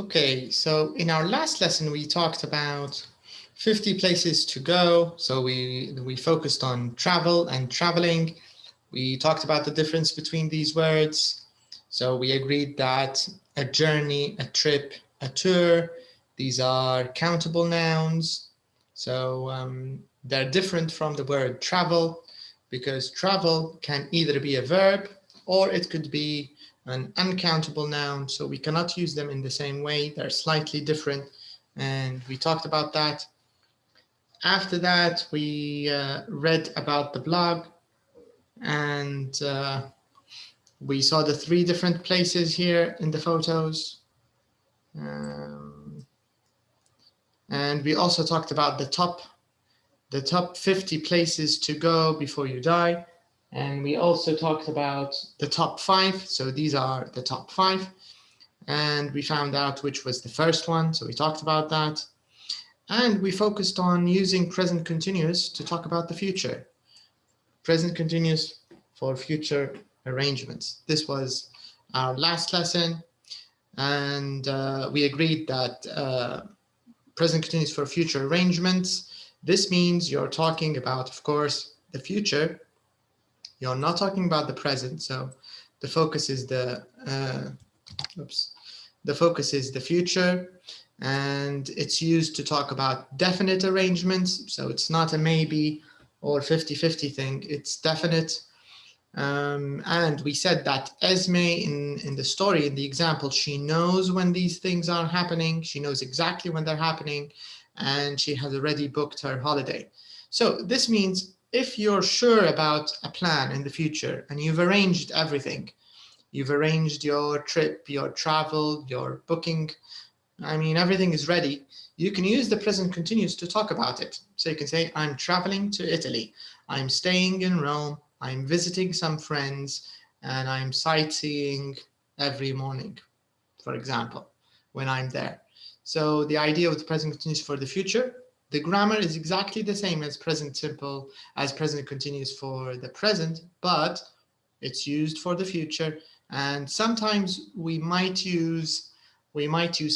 Okay, so in our last lesson, we talked about 50 places to go. So we focused on travel and traveling. We talked about the difference between these words. So we agreed that a journey, a trip, a tour, these are countable nouns. So they're different from the word travel because travel can either be a verb or it could be an uncountable noun, so we cannot use them in the same way. They're slightly different, and we talked about that. After that, we read about the blog, and we saw the 3 different places here in the photos. And we also talked about the top 50 places to go before you die. And we also talked about the top 5. So these are the top 5. And we found out which was the first one. So we talked about that. And we focused on using present continuous to talk about the future. Present continuous for future arrangements. This was our last lesson. And we agreed that present continuous for future arrangements. This means you're talking about, of course, the future. You're not talking about the present, so the focus is the focus is the future, and it's used to talk about definite arrangements. So it's not a maybe or 50-50 thing, it's definite. And we said that Esme in the story, in the example, she knows when these things are happening, she knows exactly when they're happening, and she has already booked her holiday. So this means if you're sure about a plan in the future and you've arranged everything, you've arranged your trip, your travel, your booking, I mean, everything is ready, you can use the present continuous to talk about it. So you can say, I'm traveling to Italy, I'm staying in Rome, I'm visiting some friends, and I'm sightseeing every morning, for example, when I'm there. So the idea of the present continuous for the future, the grammar is exactly the same as present simple, as present continuous for the present, but it's used for the future. And sometimes we might use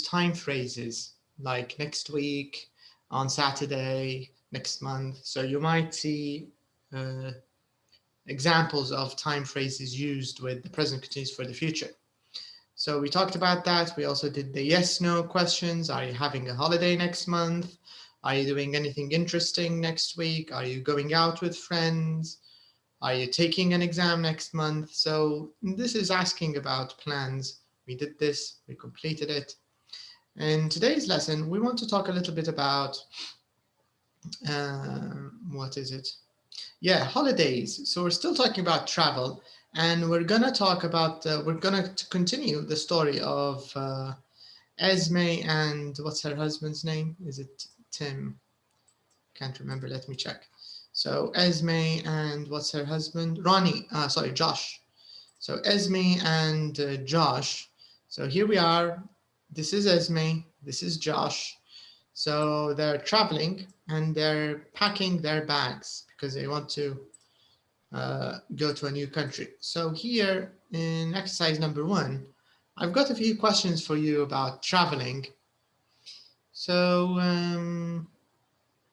time phrases like next week, on Saturday, next month. So you might see examples of time phrases used with the present continuous for the future. So we talked about that. We also did the yes/no questions. Are you having a holiday next month? Are you doing anything interesting next week? Are you going out with friends? Are you taking an exam next month? So this is asking about plans. We did this, we completed it. In today's lesson, we want to talk a little bit about, what is it? Yeah, holidays. So we're still talking about travel, and we're gonna talk about, we're gonna continue the story of Esme and what's her husband's name? Is it Tim? Can't remember, let me check. So Esme and what's her husband? Josh. So Esme and Josh. So here we are. This is Esme, this is Josh. So they're traveling and they're packing their bags because they want to go to a new country. So here in exercise number 1, I've got a few questions for you about traveling. So,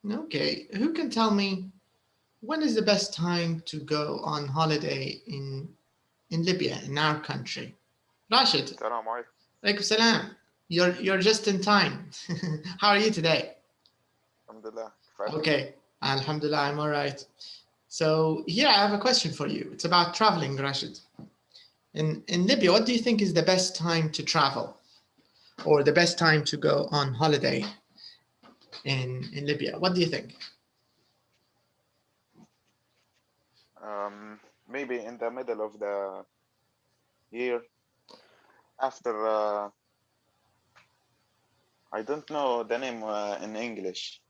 okay, who can tell me when is the best time to go on holiday in Libya, in our country? Rashid. Salam alaikum. Alaikum salam. You're just in time. How are you today? Alhamdulillah. Okay, alhamdulillah, I'm all right. So here I have a question for you. It's about traveling, Rashid. In Libya, what do you think is the best time to travel, or the best time to go on holiday in Libya? What do you think? Maybe in the middle of the year, after I don't know the name in English.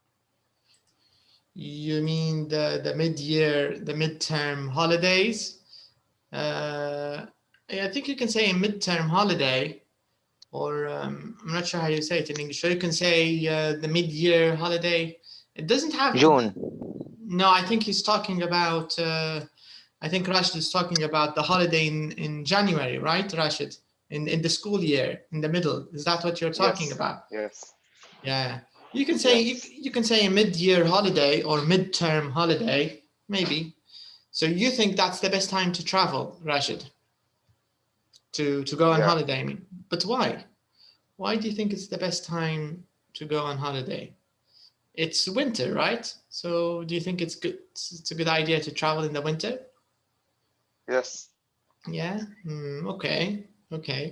You mean the mid-year, the midterm holidays? I think you can say a midterm holiday, or I'm not sure how you say it in English. So you can say the mid-year holiday. It doesn't have June. No, I think he's talking about. I think Rashid is talking about the holiday in January, right, Rashid? in the school year, in the middle. Is that what you're talking Yes. about? Yes. Yeah. You can say you can say a mid-year holiday or mid-term holiday, maybe. So you think that's the best time to travel, Rashid? To go on Yeah. holiday, I mean. But why? Why do you think it's the best time to go on holiday? It's winter, right? So do you think it's good? It's a good idea to travel in the winter? Yes. Yeah. Okay. Okay.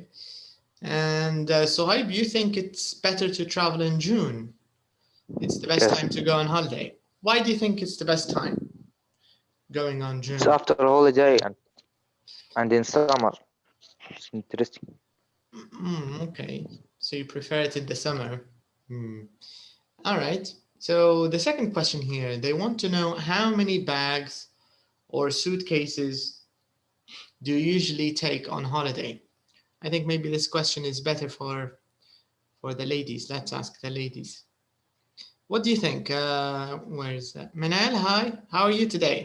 And Sohaib, you think it's better to travel in June? It's the best Yes. time to go on holiday. Why do you think it's the best time going on June? It's after holiday and in summer. It's interesting. Okay. So you prefer it in the summer. All right. So the second question here, they want to know how many bags or suitcases do you usually take on holiday? I think maybe this question is better for the ladies. Let's ask the ladies. What do you think? Where is that? Manal, hi. How are you today?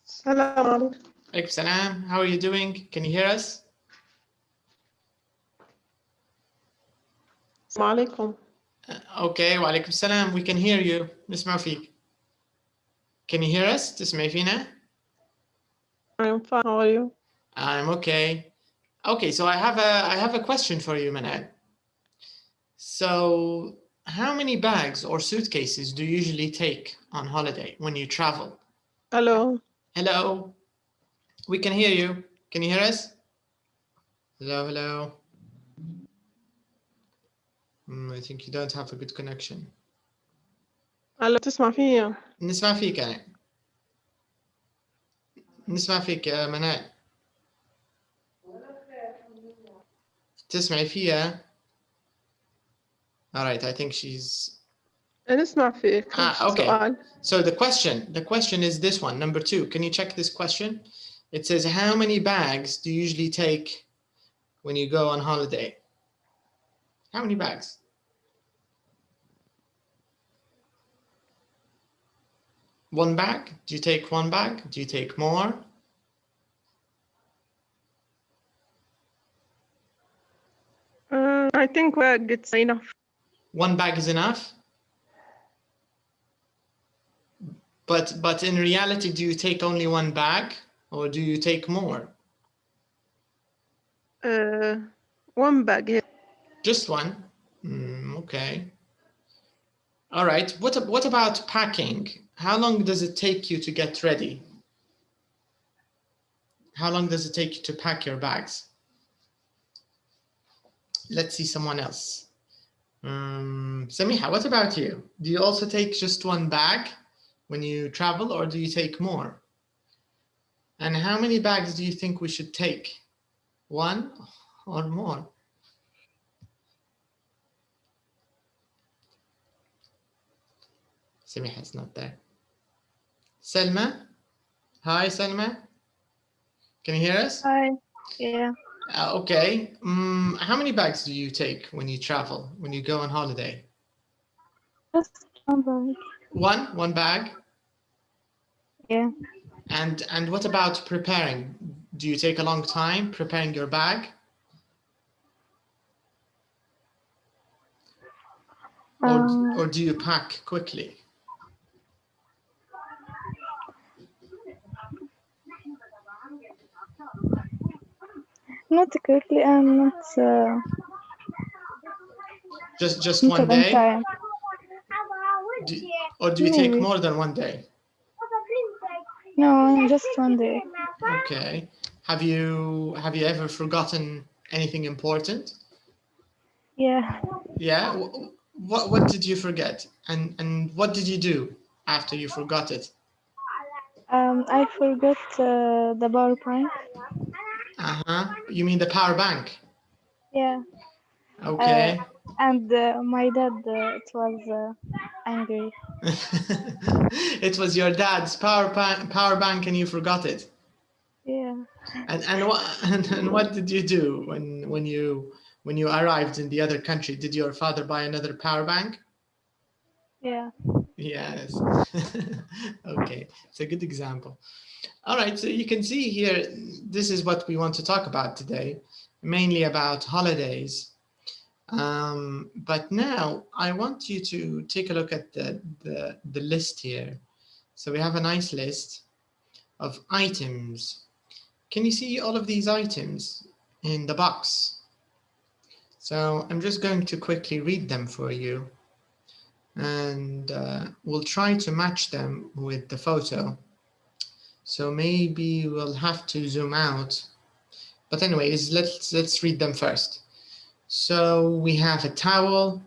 Salam Alaikum salam. How are you doing? Can you hear us? alaikum. Okay. Wa alaikum salam. We can hear you. نسمع فيك. Can you hear us? تسمعي فينا? I'm fine. How are you? I'm okay. Okay, so I have a question for you, Manal. So, how many bags or suitcases do you usually take on holiday when you travel? Hello. Hello? We can hear you. Can you hear us? Hello, hello. I think you don't have a good connection. هلا تسمع فيا؟ نسمع فيك أنا. نسمع فيك يا منال. تسمعي فيها؟ All right, I think she's... نسمع فيك. Okay. سؤال. So the question is this one, number 2. Can you check this question? It says, how many bags do you usually take when you go on holiday? How many bags? One bag? Do you take one bag? Do you take more? I think it's enough. One bag is enough? But in reality, do you take only one bag or do you take more? One bag. Just one? Okay. All right. What about packing? How long does it take you to get ready? How long does it take you to pack your bags? Let's see someone else. Samiha, what about you? Do you also take just one bag when you travel or do you take more? And how many bags do you think we should take? One or more? Samiha's not there. Selma? Hi, Selma. Can you hear us? Hi. Yeah. Okay. How many bags do you take when you travel, when you go on holiday? Just one bag. One bag? Yeah. And what about preparing? Do you take a long time preparing your bag? Or do you pack quickly? Not quickly and not Just not a one long day? time. Or do you take Maybe. more than one day? No, just one day. Okay. Have you ever forgotten anything important? Yeah. Yeah. What did you forget? And what did you do after you forgot it? I forgot the power bank. You mean the power bank? Yeah. Okay. And my dad it was angry. It was your dad's power bank and you forgot it. Yeah. And what did you do when you arrived in the other country? Did your father buy another power bank? Yeah. Yes. Okay, it's a good example. All right, so you can see here, this is what we want to talk about today, mainly about holidays. But now I want you to take a look at the list here. So we have a nice list of items. Can you see all of these items in the box? So I'm just going to quickly read them for you, and we'll try to match them with the photo. So maybe we'll have to zoom out. But anyways, let's read them first. So we have a towel,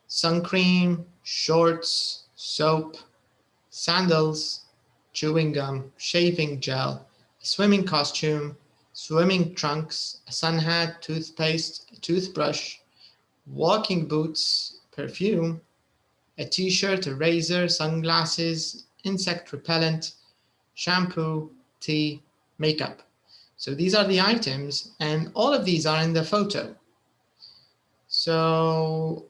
sun cream, shorts, soap, sandals, chewing gum, shaving gel, a swimming costume, swimming trunks, a sun hat, toothpaste, a toothbrush, walking boots, perfume, a t-shirt, a razor, sunglasses, insect repellent, shampoo, tea, makeup. So these are the items, and all of these are in the photo. So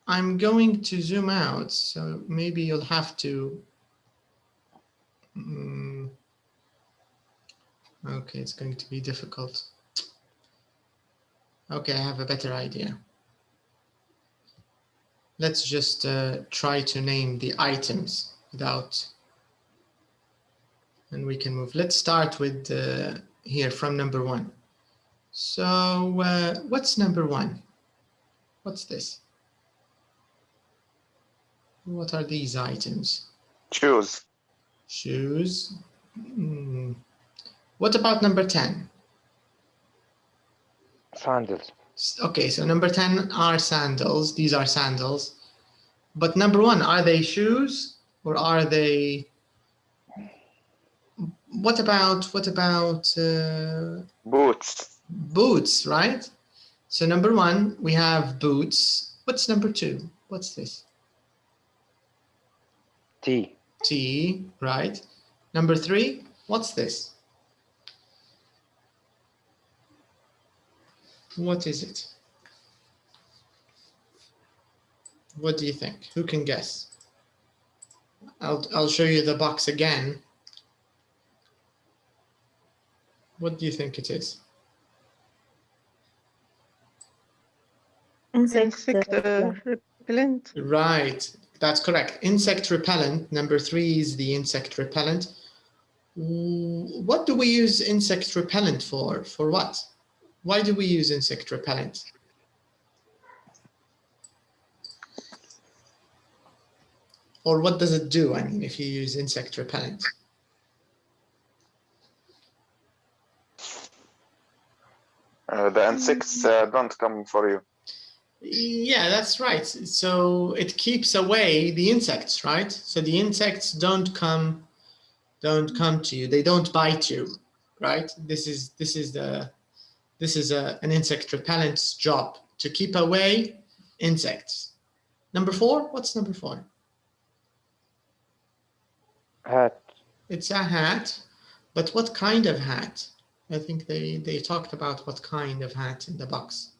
I'm going to zoom out, so maybe you'll have to, okay, it's going to be difficult. Okay, I have a better idea. Let's just try to name the items without, and we can move. Let's start with here from number 1. So what's number 1? What's this? What are these items? Shoes. Shoes. What about number 10? Sandals. Okay, so number 10 are sandals. These are sandals. But number 1, are they shoes or are they? What about Boots. boots, right? So number 1, we have boots. What's number 2? What's this? Tea. Tea, right? Number 3, what's this? What is it? What do you think? Who can guess? I'll show you the box again. What do you think it is? insect repellent. Right, that's correct. Insect repellent. Number 3 is the insect repellent. What do we use insect repellent for? For what? Why do we use insect repellent? Or what does it do? I mean, if you use insect repellent. The insects don't come for you. Yeah, that's right. So it keeps away the insects, right? So the insects don't come to you. They don't bite you, right? This is an insect repellent's job, to keep away insects. Number 4, what's number 4? Hat. It's a hat, but what kind of hat? I think they talked about what kind of hat in the box.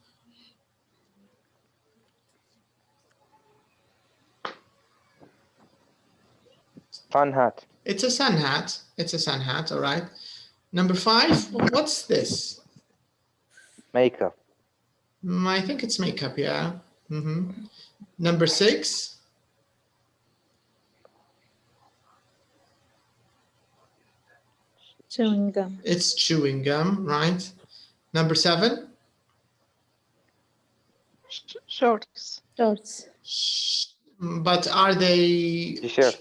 Sun hat. It's a sun hat. It's a sun hat, all right. Number 5, what's this? Makeup. I think it's makeup, yeah. Number 6. Chewing gum. It's chewing gum, right? Number 7. Shorts. Shorts. But are they? T-shirt.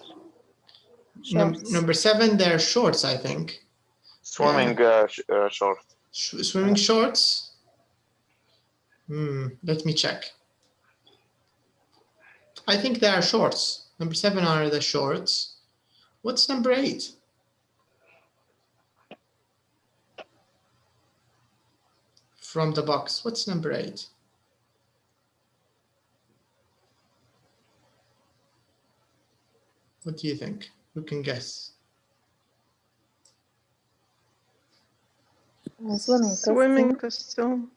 Shorts. Number 7, they're shorts, I think. Swimming short. Swimming shorts? Let me check. I think they are shorts. Number 7 are the shorts. What's number 8? From the box, what's number 8? What do you think? Who can guess? Swimming costume.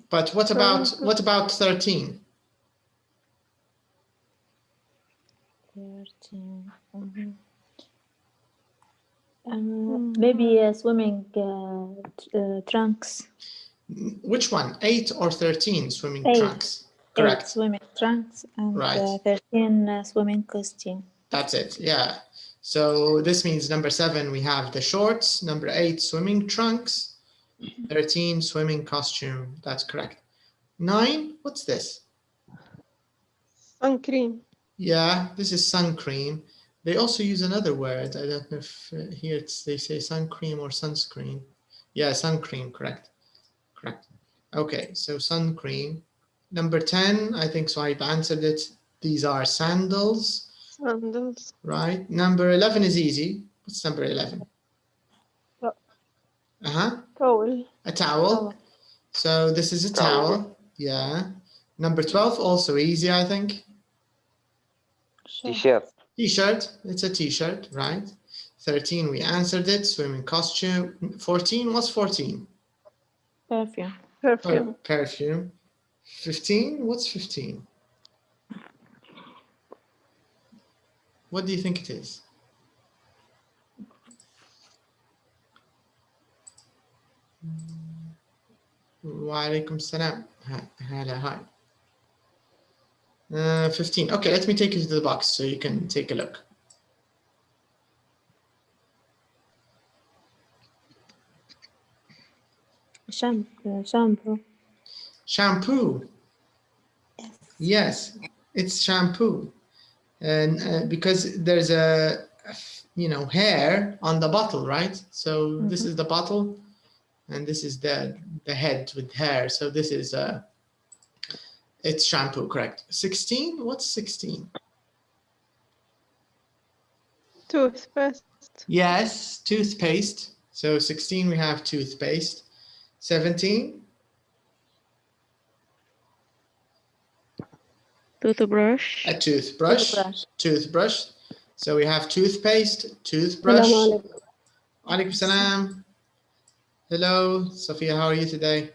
But what about 13? 13. Maybe swimming trunks. Which one? 8 or 13 swimming 8. trunks? 8 Correct. swimming trunks and Right. 13 swimming costume. That's it. Yeah. So this means number 7, we have the shorts. Number 8, swimming trunks. 13, swimming costume. That's correct. 9, what's this? Sun cream. Yeah, this is sun cream. They also use another word. I don't know if here they say sun cream or sunscreen. Yeah, sun cream, correct. Correct. Okay, so sun cream. Number 10, I think so I've answered it. These are sandals. Sandals. Right. Number 11 is easy. What's number 11? Towel. A towel. So this is a towel. Yeah. Number 12, also easy, I think. T-shirt. T-shirt. It's a t-shirt, right? 13, we answered it. Swimming costume. 14, what's 14? Perfume. Perfume. Perfume. 15, what's 15? What do you think it is? Wa alaikum salam. Hi. 15. Okay, let me take you to the box so you can take a look. Shampoo. Shampoo. Yes, it's shampoo. And because there's a, hair on the bottle, right? So this is the bottle and this is the head with hair. So this is it's shampoo, correct. 16, what's 16? Toothpaste. Yes, toothpaste. So 16, we have toothpaste. 17. Toothbrush. A toothbrush. Toothbrush. So we have toothpaste, toothbrush. Alaikum salam. Hello, Sophia, how are you today?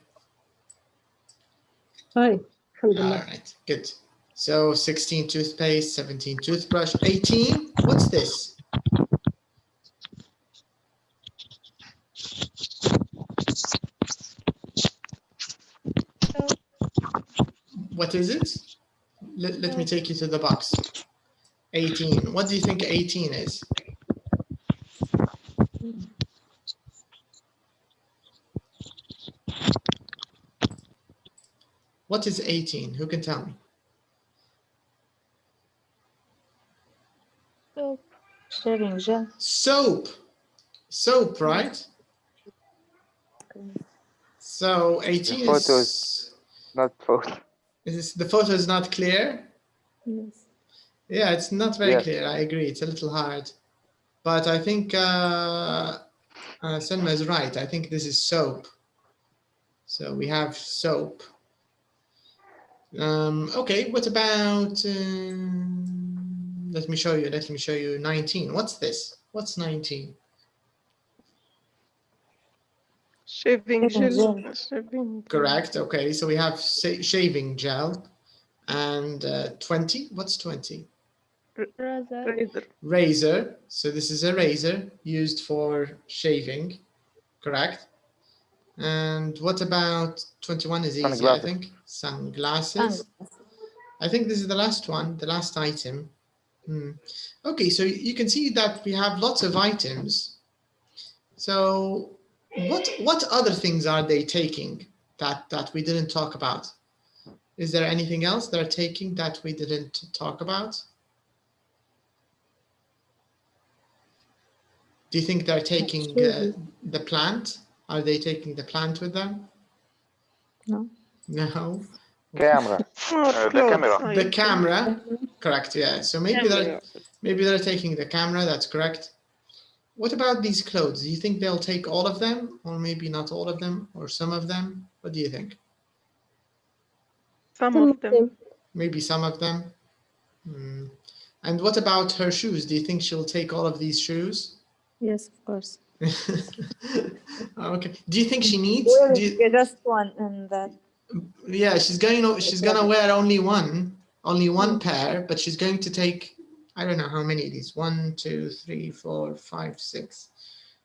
Hi. All right, good. So 16 toothpaste, 17 toothbrush, 18. What's this? What is it? Let me take you to the box. 18. What do you think 18 is? What is 18? Who can tell me? Soap. Shaving gel. Soap. Soap, right? So 18 is... Not photo. The photo is not clear? Yes. Yeah, it's not very Yes. clear. I agree. It's a little hard. But I think Selma is right. I think this is soap. So we have soap. Okay, what about... let me show you 19. What's this? What's 19? Shaving Shaving gel. gel. Shaving. Correct. Okay, so we have shaving gel. And 20, what's 20? Razor. Razor. So this is a razor used for shaving. Correct. And what about 21 is easy, I Sunglasses. think. Sunglasses. I think this is the last one, the last item. Okay, so you can see that we have lots of items. So what other things are they taking that we didn't talk about? Is there anything else they're taking that we didn't talk about? Do you think they're taking the plant? Are they taking the plant with them? No. No. Camera. The camera. The camera, correct, yeah. So maybe they're taking the camera, that's correct. What about these clothes? Do you think they'll take all of them, or maybe not all of them, or some of them? What do you think? Some of them. Maybe some of them. And what about her shoes? Do you think she'll take all of these shoes? Yes, of course. Okay. Do you think she needs? Just one and that. Yeah, she's gonna wear only one pair, but she's going to take, I don't know how many of these. 1, 2, 3, 4, 5, 6.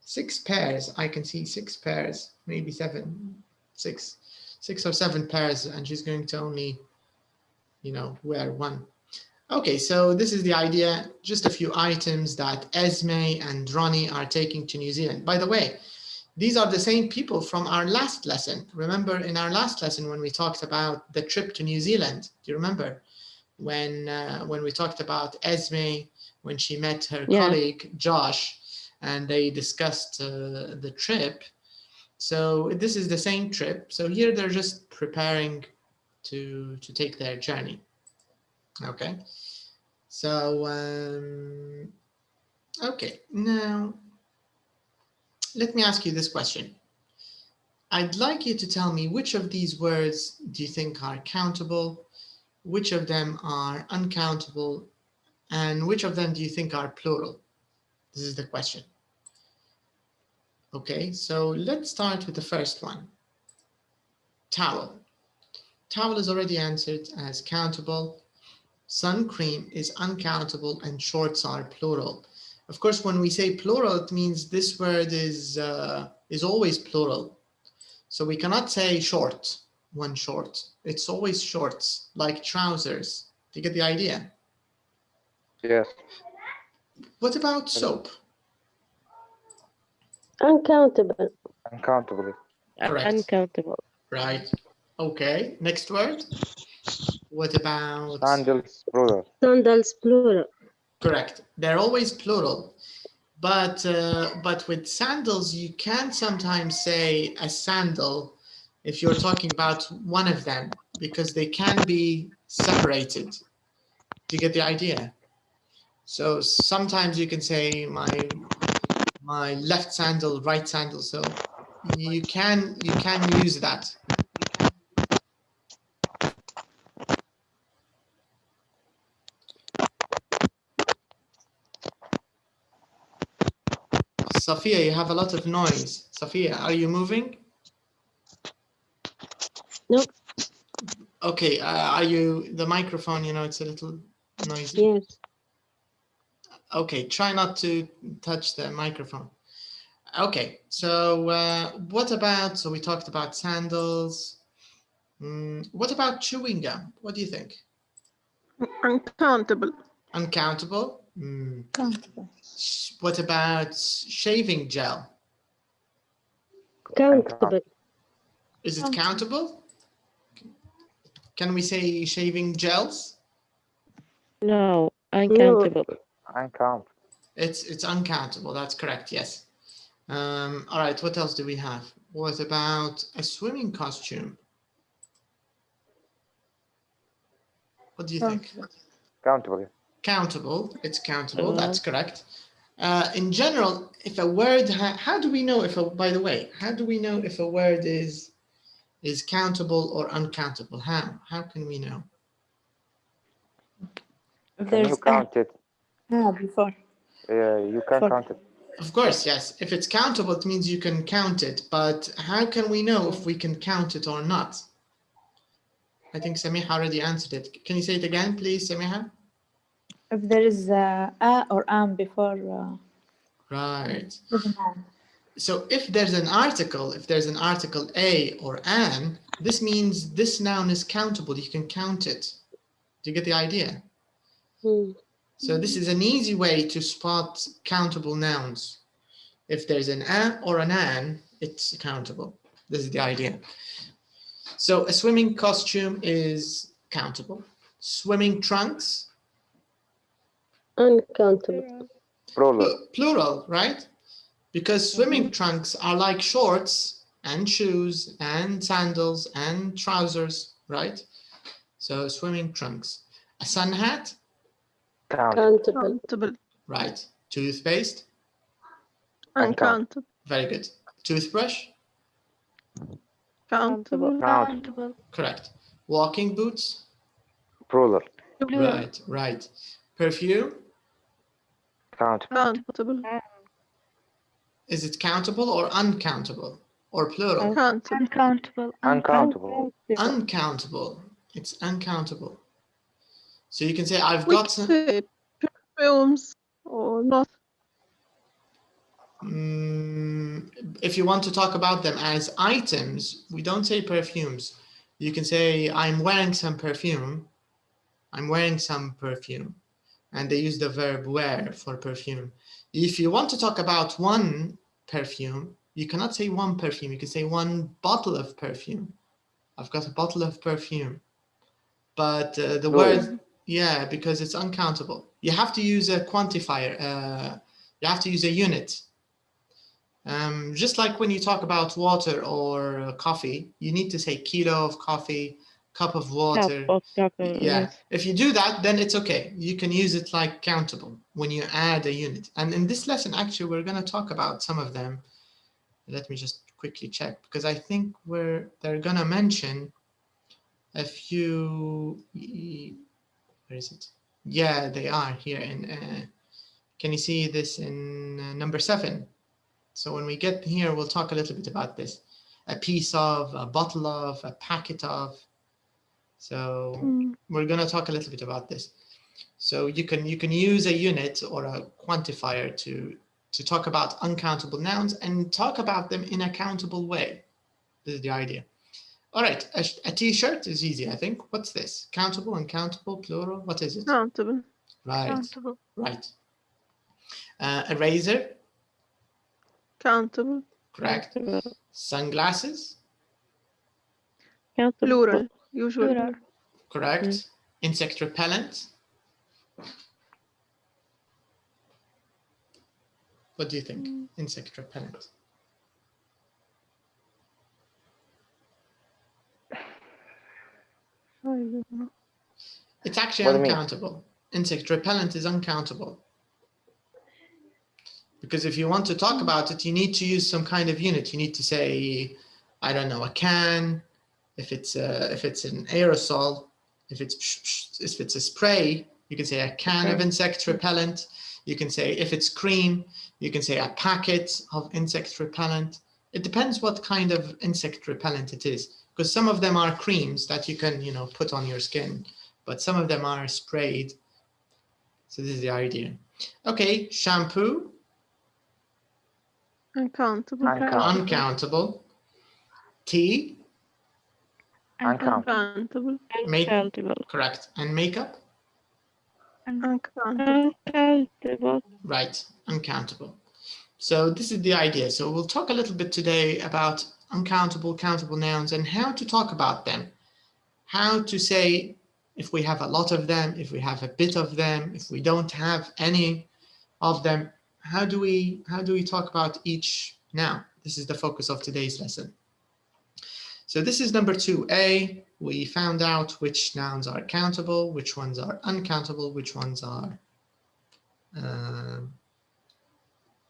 6 pairs. I can see 6 pairs, maybe 7, 6 or 7 pairs, and she's going to only, you know, wear 1. Okay, so this is the idea. Just a few items that Esme and Ronnie are taking to New Zealand. By the way, these are the same people from our last lesson. Remember in our last lesson when we talked about the trip to New Zealand? Do you remember when we talked about Esme, when she met her colleague Josh, and they discussed the trip? So this is the same trip. So here they're just preparing to take their journey. Okay. So okay, now let me ask you this question. I'd like you to tell me which of these words do you think are countable, which of them are uncountable, and which of them do you think are plural? This is the question. Okay, so let's start with the first one. Towel. Towel is already answered as countable. Sun cream is uncountable, and shorts are plural. Of course, when we say plural, it means this word is always plural. So we cannot say short, one short. It's always shorts, like trousers. Do you get the idea? Yes. What about soap? Uncountable. Uncountable. Correct. Uncountable. Right. Okay. Next word. What about Sandals, plural. Sandals, plural. Correct. They're always plural. But with sandals, you can sometimes say a sandal if you're talking about one of them, because they can be separated. Do you get the idea? So sometimes you can say my left sandal, right sandal. So you can use that. Sophia, you have a lot of noise. Sophia, are you moving? No. Okay, are you, the microphone, you know, it's a little noisy. Yes. Okay, try not to touch the microphone. Okay, so what about, so we talked about sandals. What about chewing gum? What do you think? Uncountable. Uncountable? Countable. What about shaving gel? Countable. Is it countable? Can we say shaving gels? No, uncountable. Uncountable. It's uncountable. That's correct. Yes. All right. What else do we have? What about a swimming costume? What do you think? Countable. Countable. It's countable. That's correct. In general, if a word, how do we know if a, by the way, how do we know if a word is countable or uncountable? How can we know? Can you count it? Before. You can count it. Of course, yes. If it's countable, it means you can count it. But how can we know if we can count it or not? I think Samiha already answered it. Can you say it again, please, Samiha? If there is a or am before. Right. So if there's an article, a or an, this means this noun is countable. You can count it. Do you get the idea? So this is an easy way to spot countable nouns. If there's an a or an an, it's countable. This is the idea. So a swimming costume is countable. Swimming trunks? Uncountable. Plural. Plural, right? Because swimming trunks are like shorts and shoes and sandals and trousers, right? So swimming trunks. A sun hat? Countable. Countable. Right. Toothpaste? Uncountable. Very good. Toothbrush? Countable. Countable. Correct. Walking boots? Plural. Right, right. Perfume? Countable. Countable. Is it countable or uncountable? Or plural? Countable. Uncountable. Uncountable. Uncountable. It's uncountable. So you can say, I've We got can say perfumes or not. if you want to talk about them as items, we don't say perfumes. You can say, I'm wearing some perfume. I'm wearing some perfume. And they use the verb wear for perfume. If you want to talk about one perfume, you cannot say one perfume. You can say one bottle of perfume. I've got a bottle of perfume. But the word, yeah, because it's uncountable. You have to use a quantifier. You have to use a unit. Just like when you talk about water or coffee, you need to say kilo of coffee, cup of water. Yeah, if you do that, then it's okay. You can use it like countable when you add a unit. And in this lesson, actually, we're going to talk about some of them. Let me just quickly check, because I think they're going to mention a few. Where is it? Yeah, they are here. Can you see this in number 7? So when we get here, we'll talk a little bit about this. A piece of, a bottle of, a packet of. So we're going to talk a little bit about this. So you can use a unit or a quantifier to talk about uncountable nouns and talk about them in a countable way. This is the idea. All right, a t-shirt is easy, I think. What's this? Countable, uncountable, plural? What is it? Countable. Right. Countable. Right. A razor? Countable. Correct. Sunglasses? Countable. Plural. Usual. Plural. Correct. Insect repellent? What do you think? Insect repellent. I don't know. It's actually What do you mean? uncountable. Insect repellent is uncountable. Because if you want to talk about it, you need to use some kind of unit. You need to say, I don't know, a can. If it's an aerosol, if it's a spray, you can say a can of insect repellent. You can say, if it's cream, you can say a packet of insect repellent. It depends what kind of insect repellent it is, because some of them are creams that you can, put on your skin, but some of them are sprayed. So this is the idea. Okay, shampoo. Uncountable. Uncountable. Tea. Uncountable. Correct. And makeup. Uncountable. Right, uncountable. So this is the idea. So we'll talk a little bit today about uncountable, countable nouns and how to talk about them. How to say if we have a lot of them, if we have a bit of them, if we don't have any of them, how do we talk about each noun? This is the focus of today's lesson. So this is number 2A. We found out which nouns are countable, which ones are uncountable, which ones are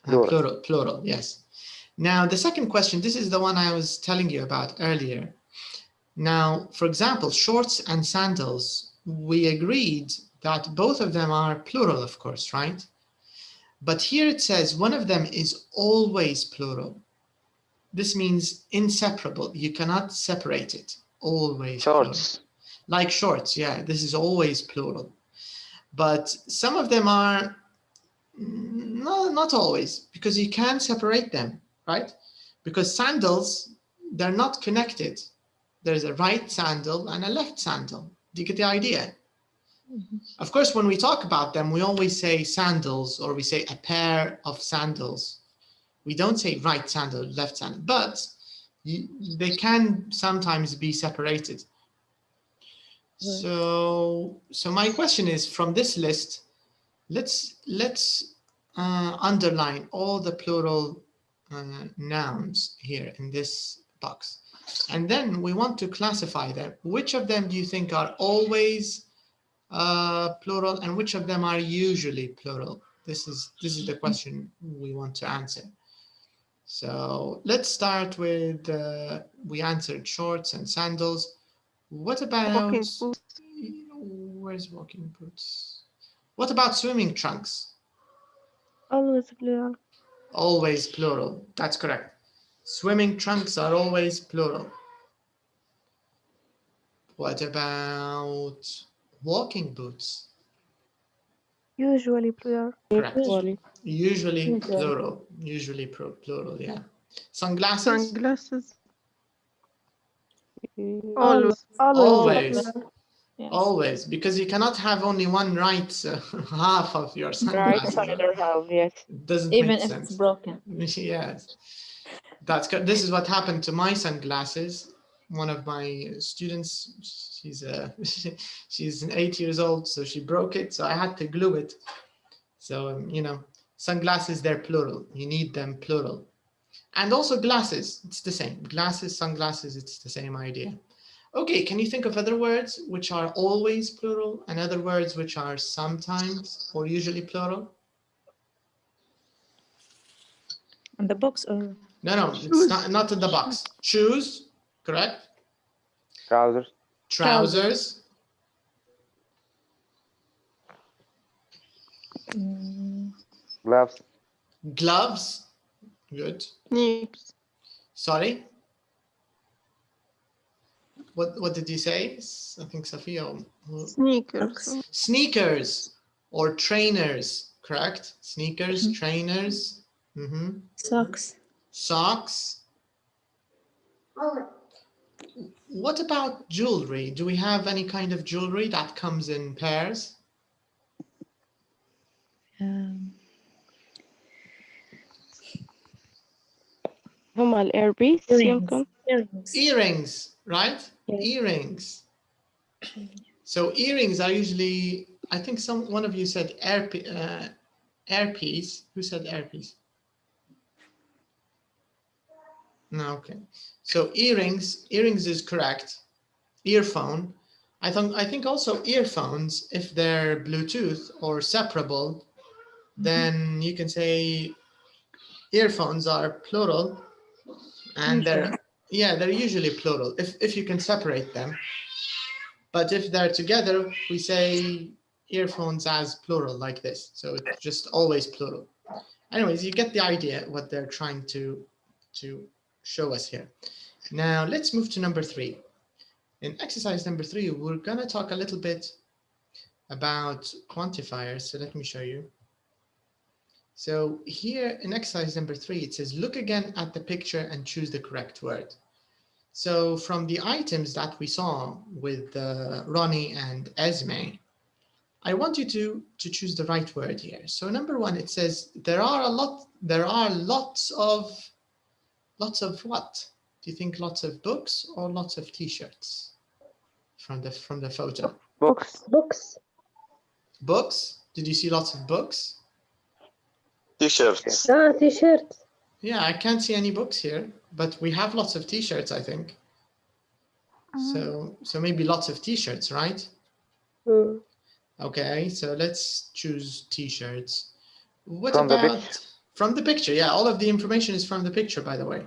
plural, yes. Now, the second question, this is the one I was telling you about earlier. Now, for example, shorts and sandals, we agreed that both of them are plural, of course, right? But here it says one of them is always plural. This means inseparable. You cannot separate it. Always Shorts. plural. Like shorts, yeah, this is always plural. But some of them are not always, because you can separate them, right? Because sandals, they're not connected. There's a right sandal and a left sandal. Do you get the idea? Mm-hmm. Of course, when we talk about them, we always say sandals, or we say a pair of sandals. We don't say right sandal, left sandal, but they can sometimes be separated. Right. So my question is, from this list, let's underline all the plural nouns here in this box. And then we want to classify them. Which of them do you think are always plural, and which of them are usually plural? This is the question we want to answer. So let's start with, we answered shorts and sandals. What about, walking boots? Where's walking boots? What about swimming trunks? Always plural. Always plural, that's correct. Swimming trunks are always plural. What about walking boots? Usually plural. Correct. Usually plural. Usually plural. Yeah. Sunglasses. Sunglasses. Always. Always. Yes. Always, because you cannot have only one right half of your Right sunglasses. side or half, yes. It doesn't Even make if sense. it's broken. Yes, this is what happened to my sunglasses. One of my students, she's 8 years old, so she broke it, so I had to glue it. So you know, sunglasses, they're plural. You need them plural, and also glasses. It's the same. Glasses, sunglasses. It's the same idea. Okay, can you think of other words which are always plural and other words which are sometimes or usually plural? And the books or No, it's not in the box. Shoes, correct? Trousers. Trousers, Gloves. gloves, good. Sneakers. Sorry? What did you say? I think Sophia. Sneakers. Sneakers or trainers, correct? Sneakers, trainers. socks. Socks. What about jewelry? Do we have any kind of jewelry that comes in pairs? هما الإيربيس يمكن. Earrings, right? Yes. Earrings. So earrings are usually, I think one of you said earpiece. Who said earpiece? No, okay. So earrings is correct. Earphone. I think also earphones, if they're Bluetooth or separable, then you can say earphones are plural, and they're usually plural if you can separate them. But if they're together, we say earphones as plural like this. So it's just always plural. Anyways, you get the idea what they're trying to show us here. Now let's move to number 3. In exercise number 3, we're going to talk a little bit about quantifiers. So let me show you. So here in exercise number 3, it says, look again at the picture and choose the correct word. So from the items that we saw with Ronnie and Esme, I want you to choose the right word here. So number 1, it says, there are lots of what? Do you think lots of books or lots of t-shirts from the photo? Books. Books? Did you see lots of books? T-shirts. T-shirt. Yeah, I can't see any books here, but we have lots of t-shirts, I think. So maybe lots of t-shirts, right? Okay, so let's choose t-shirts. What From the about picture. from the picture? Yeah, all of the information is from the picture, by the way.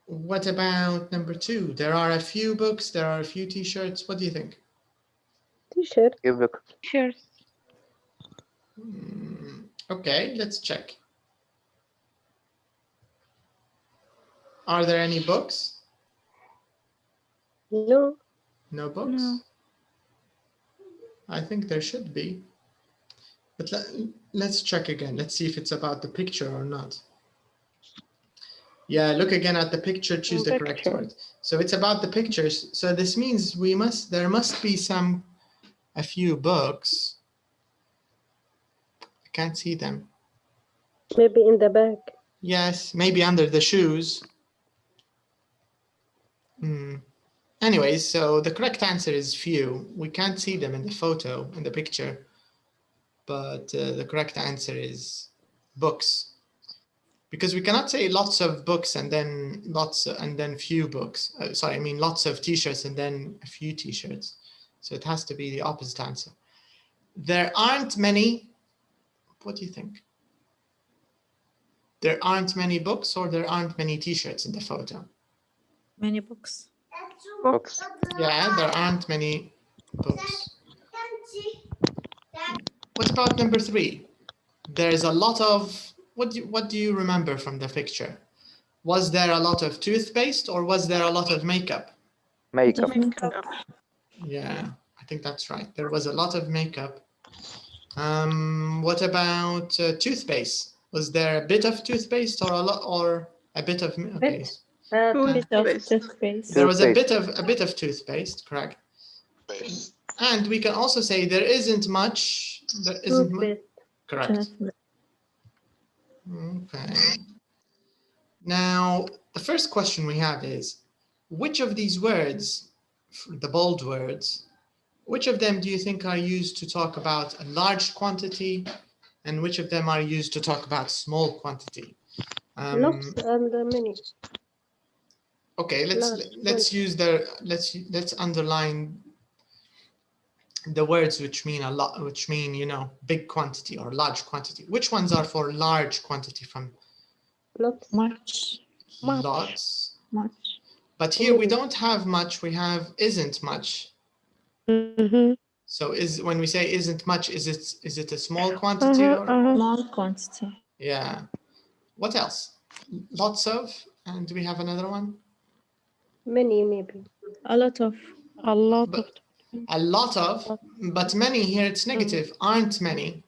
What about number 2? There are a few books, there are a few t-shirts. What do you think? T-shirt. Book. Shirts. Okay, let's check. Are there any books? No. No books? No. I think there should be. But let's check again. Let's see if it's about the picture or not. Yeah, look again at the picture, choose the correct word. So it's about the pictures. So this means there must be a few books. I can't see them. Maybe in the back. Yes, maybe under the shoes. Anyways, so the correct answer is few. We can't see them in the photo, in the picture, but the correct answer is books. Because we cannot say lots of books and then few books. Sorry, I mean lots of t-shirts and then a few t-shirts. So it has to be the opposite answer. There aren't many. What do you think? There aren't many books or there aren't many t-shirts in the photo? Many books. Books. Yeah, there aren't many books. What about number 3? There's a lot of, what do you remember from the picture? Was there a lot of toothpaste or was there a lot of makeup? Makeup. Yeah, I think that's right. There was a lot of makeup. What about toothpaste? Was there a bit of toothpaste or a lot or a bit of? Okay. Toothpaste. There was a bit of toothpaste, correct? And we can also say there isn't much. There isn't much. Correct. Okay. Now, the first question we have is, which of these words, the bold words, which of them do you think are used to talk about a large quantity, and which of them are used to talk about small quantity? Lots and many. Okay, let's underline the words which mean a lot, which mean, you know, big quantity or large quantity. Which ones are for large quantity from? Lots. Much. Lots. Much. But here we don't have much, we have isn't much. So when we say isn't much, is it a small quantity or? Small quantity. Yeah. What else? Lots of, and do we have another one? Many, maybe. A lot of. A lot of. A lot of, but many here it's negative, aren't many.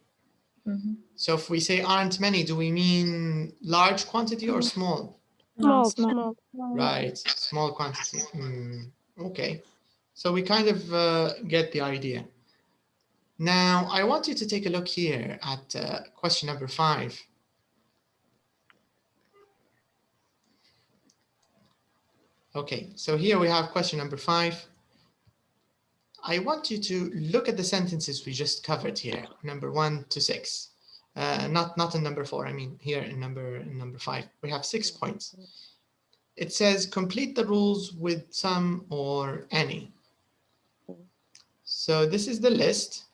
So if we say aren't many, do we mean large quantity or small? Small. Right, small quantity. Okay, so we kind of get the idea. Now, I want you to take a look here at question number 5. Okay, so here we have question number 5. I want you to look at the sentences we just covered here, number 1 to 6. Not in number 4, I mean here in number 5. We have 6 points. It says complete the rules with some or any. So this is the list.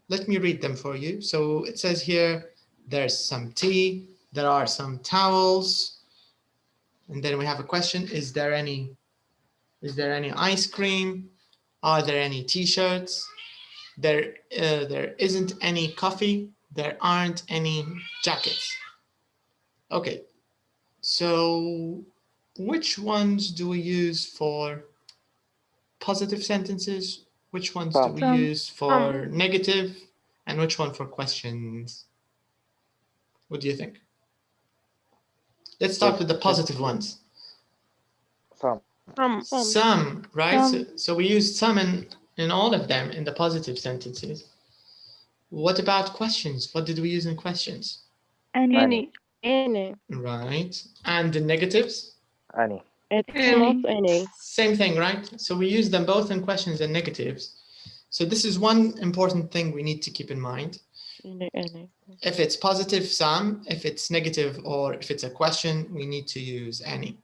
Let me read them for you. So it says here, there's some tea, there are some towels, and then we have a question, is there any ice cream? Are there any t-shirts? There isn't any coffee. There aren't any jackets. Okay, so which ones do we use for positive sentences? Which ones do we use for negative? And which one for questions? What do you think? Let's start with the positive ones. Some, right? So we use some in all of them in the positive sentences. What about questions? What did we use in questions? Any. Right. And the negatives? Any. It's not any. Same thing, right? So we use them both in questions and negatives. So this is one important thing we need to keep in mind. Any. If it's positive, some. If it's negative or if it's a question, we need to use any.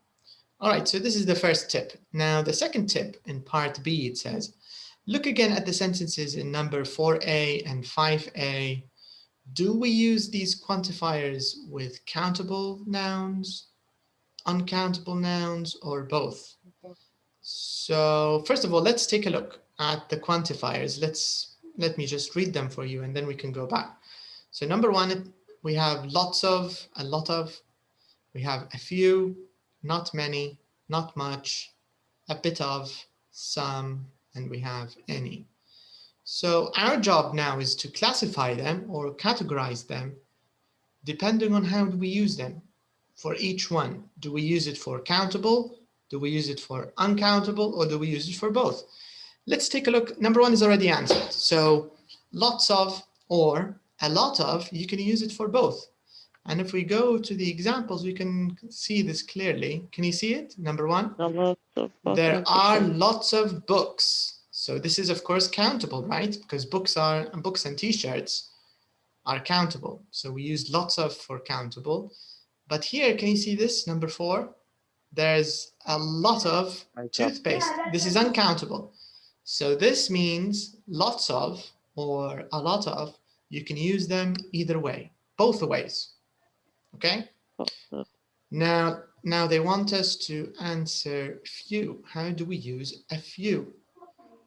All right, so this is the first tip. Now, the second tip in part B, it says, look again at the sentences in number 4a and 5a. Do we use these quantifiers with countable nouns, uncountable nouns, or both? So first of all, let's take a look at the quantifiers. Let me just read them for you and then we can go back. So number 1, we have lots of, a lot of, we have a few, not many, not much, a bit of, some, and we have any. So our job now is to classify them or categorize them depending on how do we use them for each one. Do we use it for countable? Do we use it for uncountable? Or do we use it for both? Let's take a look. Number 1 is already answered. So lots of or a lot of, you can use it for both. And if we go to the examples, we can see this clearly. Can you see it? Number 1, there are lots of books. So this is of course countable, right? Because books and t-shirts are countable. So we use lots of for countable. But here, can you see this? Number 4, there's a lot of toothpaste. This is uncountable. So this means lots of or a lot of, you can use them either way, both ways. Okay, now they want us to answer few. How do we use a few?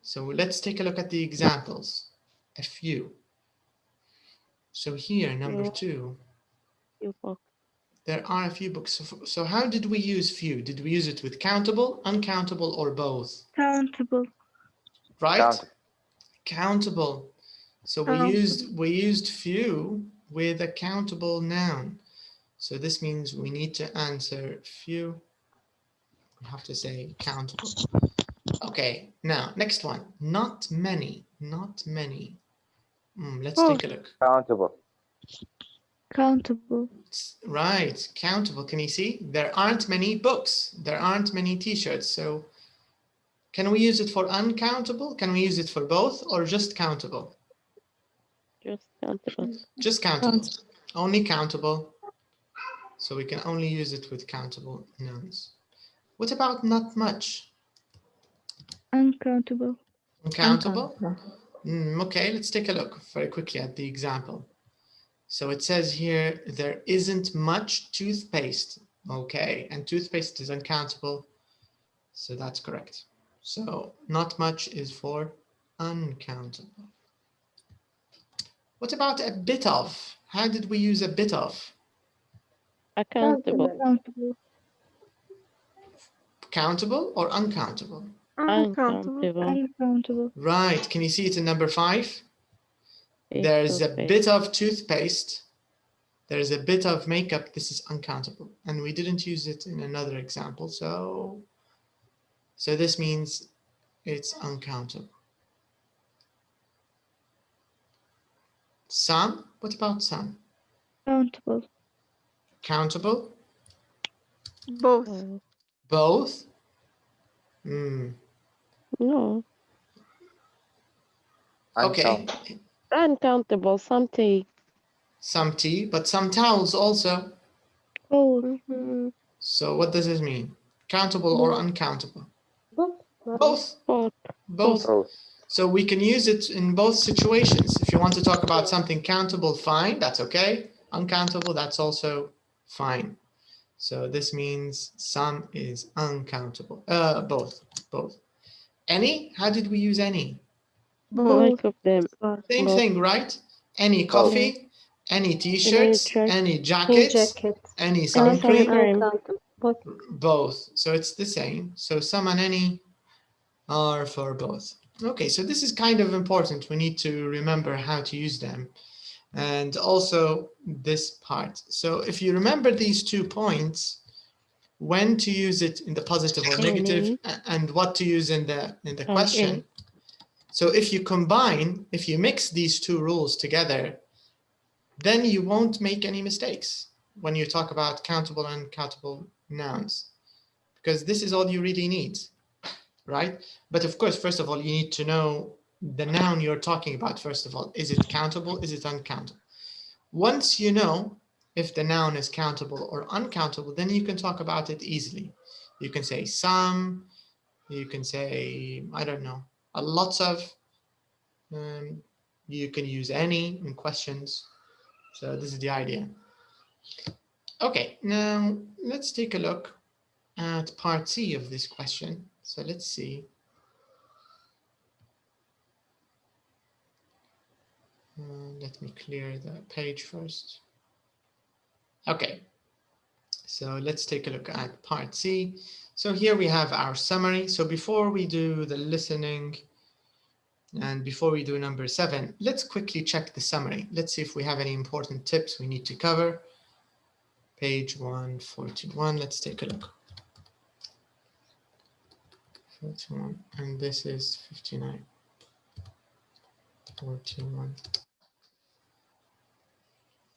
So let's take a look at the examples. A few. So here, number 2, there are a few books. So how did we use few? Did we use it with countable, uncountable, or both? Countable. Right? Countable. So we used few with a countable noun. So this means we need to answer few. We have to say countable. Okay, now next one. Not many. Not many. Let's take a look. Countable. Countable. Right, countable. Can you see? There aren't many books. There aren't many t-shirts. So can we use it for uncountable? Can we use it for both or just countable? Just countable. Just countable. Only countable. So we can only use it with countable nouns. What about not much? Uncountable. Uncountable? Okay, let's take a look very quickly at the example. So it says here, there isn't much toothpaste. Okay, and toothpaste is uncountable. So that's correct. So not much is for uncountable. What about a bit of? How did we use a bit of? Accountable. Countable. Countable or uncountable? Uncountable. Uncountable. Right, can you see it in number 5? It's There's a toothpaste. bit of toothpaste. There's a bit of makeup. This is uncountable. And we didn't use it in another example. So this means it's uncountable. Some? What about some? Countable. Countable? Both. Both? No. Okay. Uncountable. Some tea. Some tea, but some towels also. Both. So what does this mean? Countable or uncountable? Both. Both. Both. Both. Both. So we can use it in both situations. If you want to talk about something countable, fine, that's okay. Uncountable, that's also fine. So this means some is uncountable. Both. Any? How did we use any? Both of them. Same Both. thing, right? Any coffee, any t-shirts, shirt, any Any jackets, jacket. any sun cream. Uncountable. Both. Both. So it's the same. So some and any are for both. Okay, so this is kind of important. We need to remember how to use them. And also this part. So if you remember these 2 points, when to use it in the positive or negative, and what to use in the question. So if you combine, if you mix these 2 rules together, then you won't make any mistakes when you talk about countable and uncountable nouns, because this is all you really need, right? But of course, first of all, you need to know the noun you're talking about. First of all, is it countable? Is it uncountable? Once you know if the noun is countable or uncountable, then you can talk about it easily. You can say some, you can say, I don't know, a lots of, you can use any in questions. So this is the idea. Okay, now let's take a look at part C of this question. So let's see. Let me clear the page first. Okay, so let's take a look at part C. So here we have our summary. So before we do the listening and before we do number 7, let's quickly check the summary. Let's see if we have any important tips we need to cover. Page 141, let's take a look. 41, and this is 59. 41.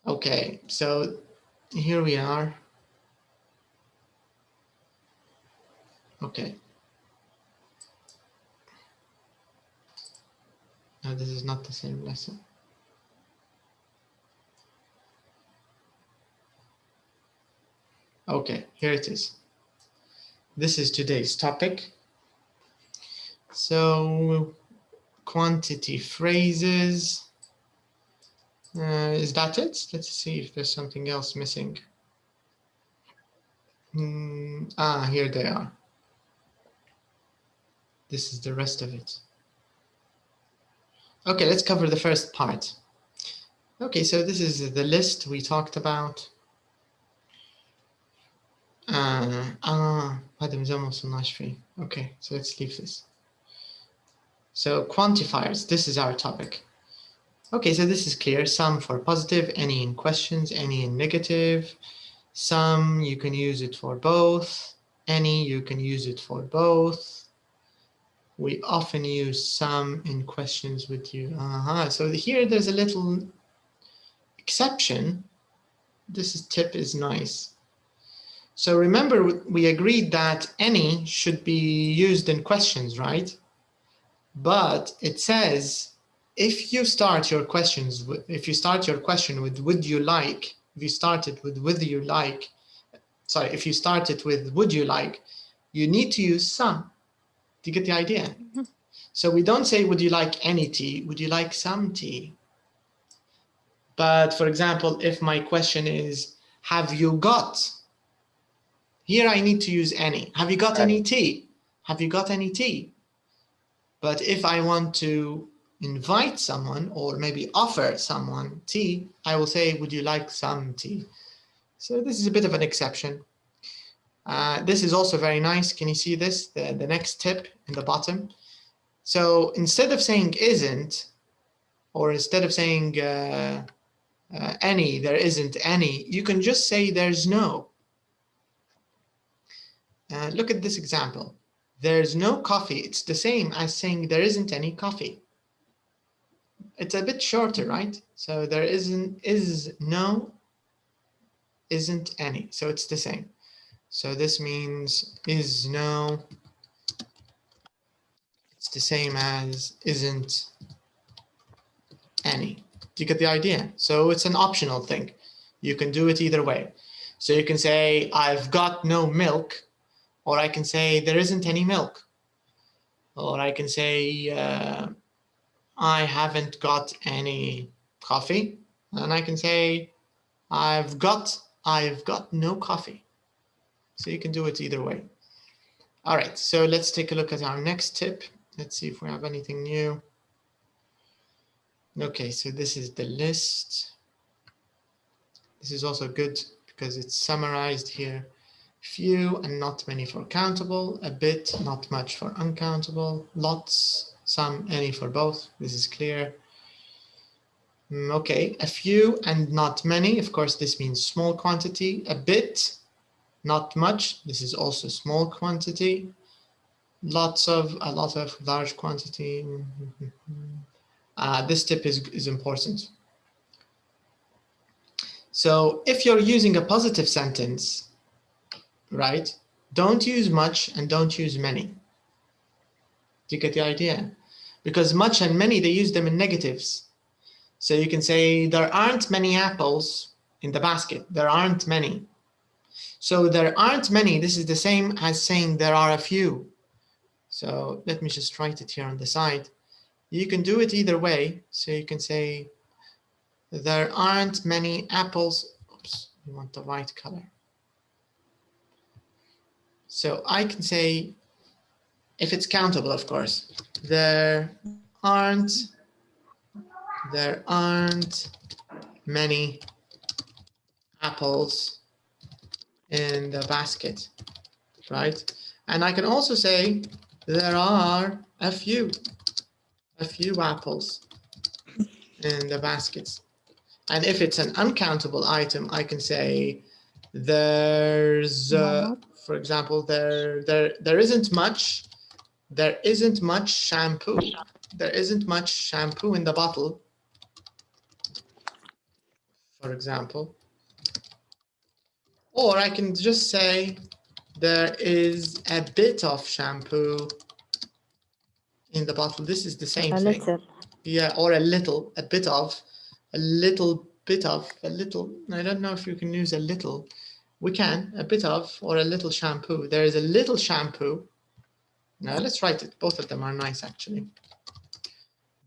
Okay, so here we are. Okay. No, this is not the same lesson. Okay, here it is. This is today's topic. So, quantity phrases. Is that it? Let's see if there's something else missing. Here they are. This is the rest of it. Okay, let's cover the first part. Okay, so this is the list we talked about. Okay, so let's leave this. So quantifiers, this is our topic. Okay, so this is clear. Some for positive, any in questions, any in negative. Some, you can use it for both. Any, you can use it for both. We often use some in questions with you. So here there's a little exception. This tip is nice. So remember, we agreed that any should be used in questions, right? But it says, if you start your question with would you like, if you start it with would you like, sorry, if you start it with would you like, you need to use some. Do you get the idea? So we don't say would you like any tea, would you like some tea? But for example, if my question is, have you got? Here I need to use any. Have you got any tea? Have you got any tea? But if I want to invite someone or maybe offer someone tea, I will say, would you like some tea? So this is a bit of an exception. This is also very nice. Can you see this? The next tip in the bottom. So instead of saying isn't, or instead of saying any, there isn't any, you can just say there's no. Look at this example. There's no coffee. It's the same as saying there isn't any coffee. It's a bit shorter, right? So there isn't any. So it's the same. So this means is no. It's the same as isn't any. Do you get the idea? So it's an optional thing. You can do it either way. So you can say I've got no milk, or I can say there isn't any milk, or I can say I haven't got any coffee, and I can say I've got no coffee. So you can do it either way. All right, so let's take a look at our next tip. Let's see if we have anything new. Okay, so this is the list. This is also good because it's summarized here. Few and not many for countable, a bit, not much for uncountable, lots, some, any for both. This is clear. Okay, a few and not many. Of course, this means small quantity. A bit, not much. This is also small quantity. Lots of, a lot of, large quantity. This tip is important. So if you're using a positive sentence, right, don't use much and don't use many. Do you get the idea? Because much and many, they use them in negatives. So you can say there aren't many apples in the basket. There aren't many. So there aren't many, this is the same as saying there are a few. So let me just write it here on the side. You can do it either way. So you can say there aren't many apples. Oops, you want the right color. So I can say, if it's countable, of course, there aren't many apples in the basket, right? And I can also say there are a few apples in the baskets. And if it's an uncountable item, I can say there's, for example, there isn't much shampoo. There isn't much shampoo in the bottle, for example. Or I can just say there is a bit of shampoo in the bottle. This is the same A thing. little. Yeah, or a little, a bit of, a little bit of, a little. I don't know if you can use a little. We can, a bit of, or a little shampoo. There is a little shampoo. Now let's write it. Both of them are nice, actually.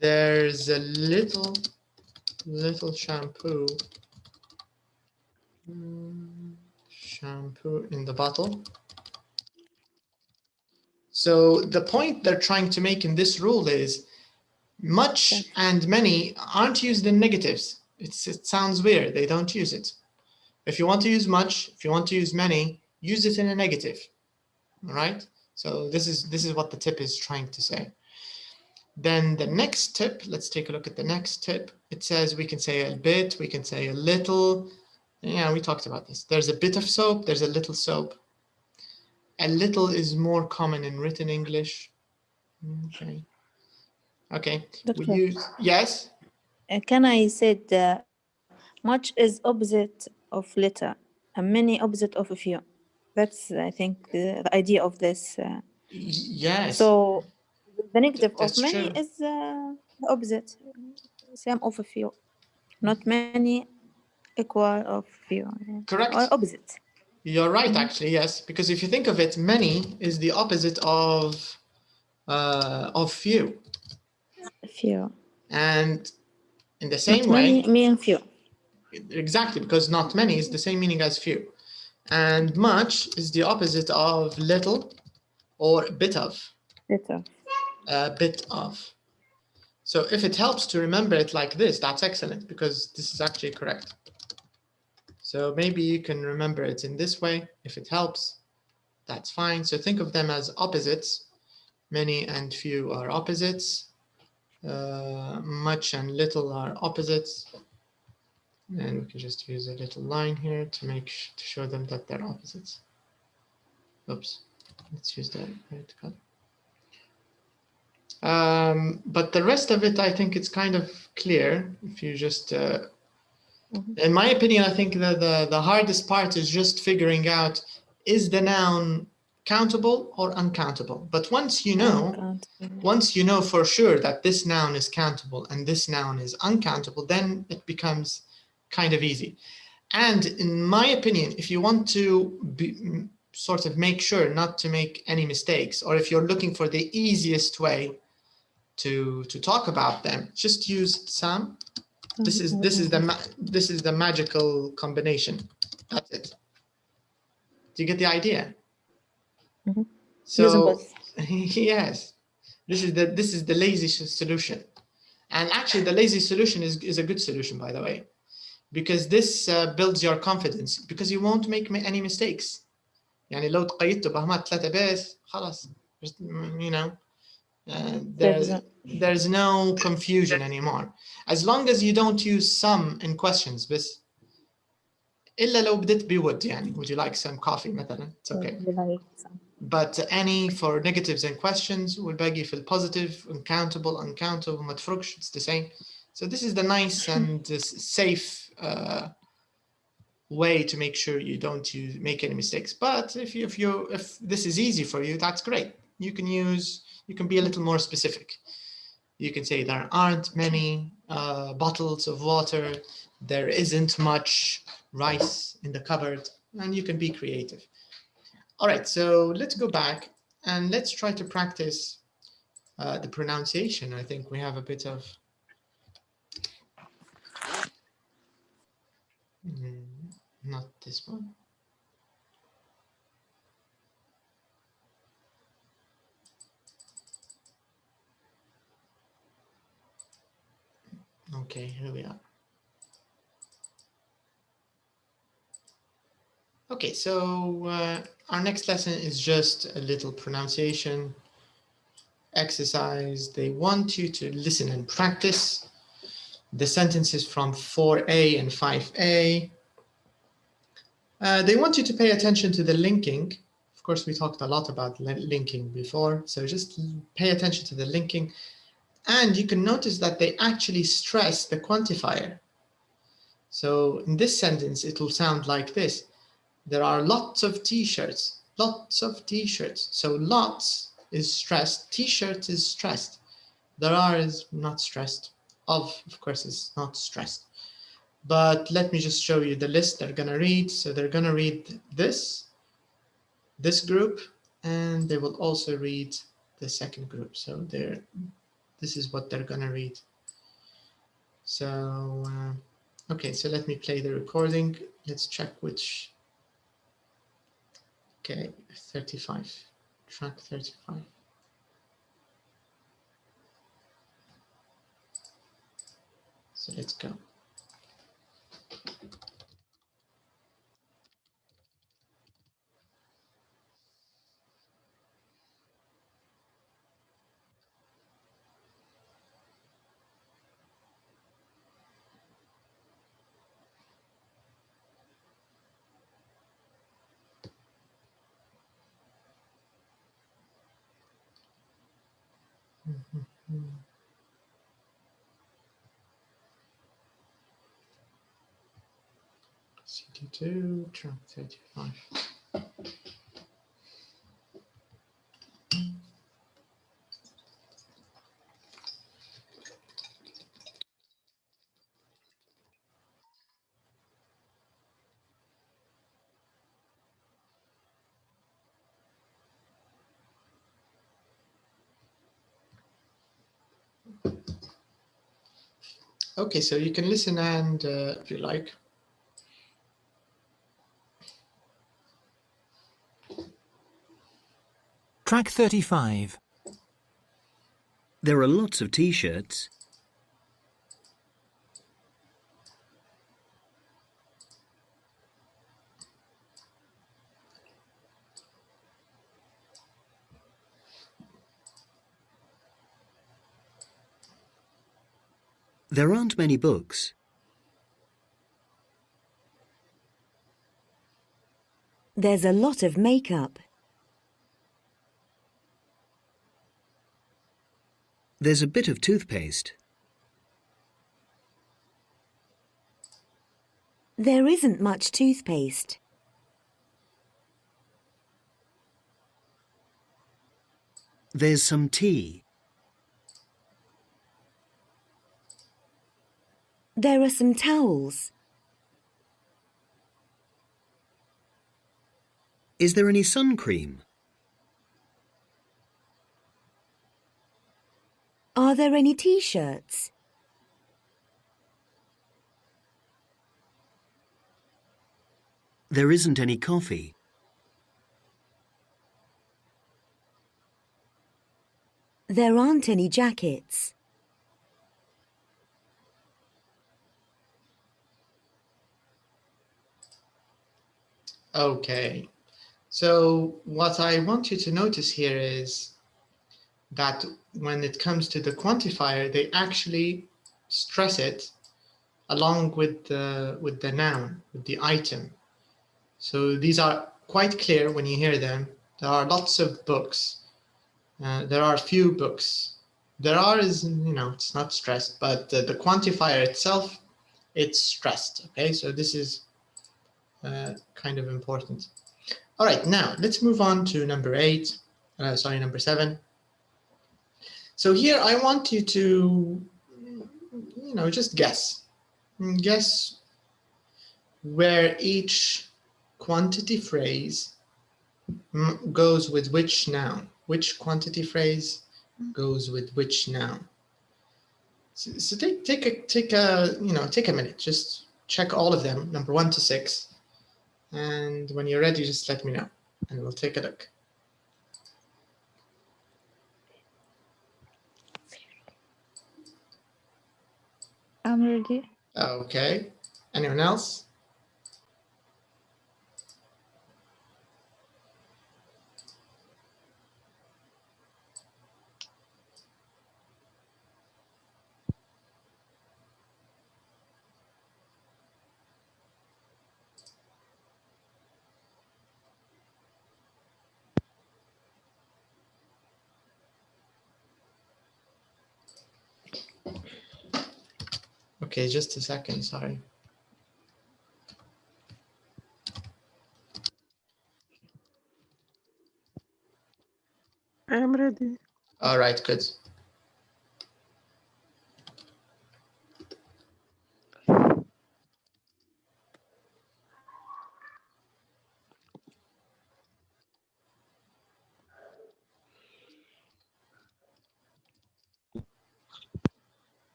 There's a little shampoo. Shampoo in the bottle. So the point they're trying to make in this rule is much and many aren't used in negatives. It sounds weird. They don't use it. If you want to use much, if you want to use many, use it in a negative. All right. So this is what the tip is trying to say. Then the next tip, let's take a look at the next tip, it says we can say a bit, we can say a little. Yeah, we talked about this. There's a bit of soap, there's a little soap. A little is more common in written English. Okay. Okay. We Doctor, use, yes? can I say much is opposite of little and many opposite of a few? That's, I think, the idea of this. Yes. So the negative of That's many true. is the opposite, same of a few, not many equal of few, Correct. or opposite. You're right, Mhm. actually, yes. Because if you think of it, many is the opposite of few. Few. And in the Not same many, way, me and few. exactly, because not many is the same meaning as few. And much is the opposite of little or bit of. Better. Bit of. So if it helps to remember it like this, that's excellent, because this is actually correct. So maybe you can remember it in this way. If it helps, that's fine. So think of them as opposites. Many and few are opposites. Much and little are opposites. And we can just use a little line here to show them that they're opposites. Oops, let's use the right color. But the rest of it, I think it's kind of clear. If you just, in my opinion, I think that the hardest part is just figuring out, is the noun countable or uncountable? But once you know for sure that this noun is countable and this noun is uncountable, then it becomes kind of easy. And in my opinion, if you want to sort of make sure not to make any mistakes, or if you're looking for the easiest way to talk about them, just use some. This is the magical combination. That's it. Do you get the idea? Mhm. So Using both. yes, this is the lazy solution. And actually the lazy solution is a good solution, by the way, because this builds your confidence, because you won't make any mistakes. يعني لو تقيدته بهمات 3 بس خلاص, you know, there's no confusion anymore. As long as you don't use some in questions بس, إلا لو بدت بwould, يعني would you like some coffee مثلا, it's okay. But any for negatives and questions والباقي في positive, uncountable ما تفرقش, it's the same. So this is the nice and safe way to make sure you don't make any mistakes. But if this is easy for you, that's great. You can be a little more specific. You can say there aren't many bottles of water, there isn't much rice in the cupboard, and you can be creative. All right, so let's go back and let's try to practice the pronunciation. I think we have a bit of not this one. Okay, here we are. Okay, so our next lesson is just a little pronunciation exercise. They want you to listen and practice the sentences from 4a and 5a. They want you to pay attention to the linking. Of course, we talked a lot about linking before, so just pay attention to the linking. And you can notice that they actually stress the quantifier. So in this sentence, it will sound like this. There are lots of t-shirts, lots of t-shirts. So lots is stressed, t-shirt is stressed. There are is not stressed. Of course, is not stressed. But let me just show you the list they're gonna read. So they're gonna read this group, and they will also read the second group. So this is what they're gonna read. So, okay, so let me play the recording. Let's check which. Okay, 35, track 35. So let's go. CD2, track 35. Okay, so you can listen and if you like. Track 35. There are lots of t-shirts. There aren't many books. There's a lot of makeup. There's a bit of toothpaste. There isn't much toothpaste. There's some tea. There are some towels. Is there any sun cream? Are there any t-shirts? There isn't any coffee. There aren't any jackets. Okay, so what I want you to notice here is that when it comes to the quantifier, they actually stress it along with the noun, with the item. So these are quite clear when you hear them. There are lots of books. There are few books. There are is, it's not stressed, but the quantifier itself, it's stressed. Okay, so this is kind of important. All right, now let's move on to number 7. So here I want you to, just guess where each quantity phrase goes with which noun. Which quantity phrase goes with which noun? So take a minute. Just check all of them, number 1 to 6. And when you're ready, just let me know, and we'll take a look. I'm ready. Okay. Anyone else? Okay, just a second, sorry. I'm ready. All right, good.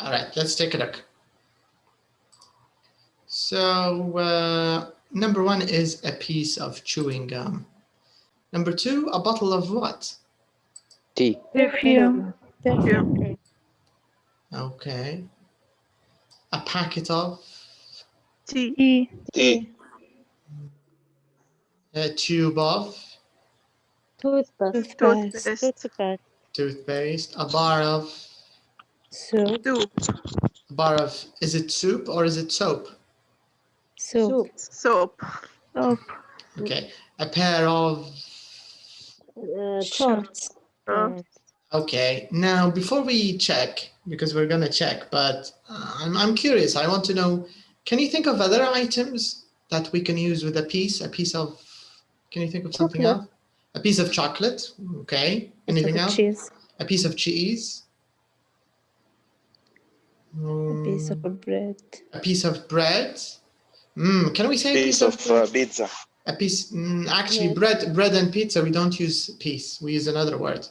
All right, let's take a look. So number 1 is a piece of chewing gum. Number 2, a bottle of what? Tea. Perfume. Okay. A packet of? Tea. A tube of? Toothpaste. Toothpaste. A bar of? Soup. A bar of, is it soup or is it soap? Soup. Soap. Soap. Okay. A pair of? shorts. Okay, now before we check, because we're gonna check, but I'm curious. I want to know, can you think of other items that we can use with a piece of, can you think of something else? A piece of chocolate, okay. Anything else? Cheese. A piece of cheese. A piece of bread. A piece of bread. Can we say a piece of pizza. A piece, actually bread and pizza, we don't use piece, we use another word.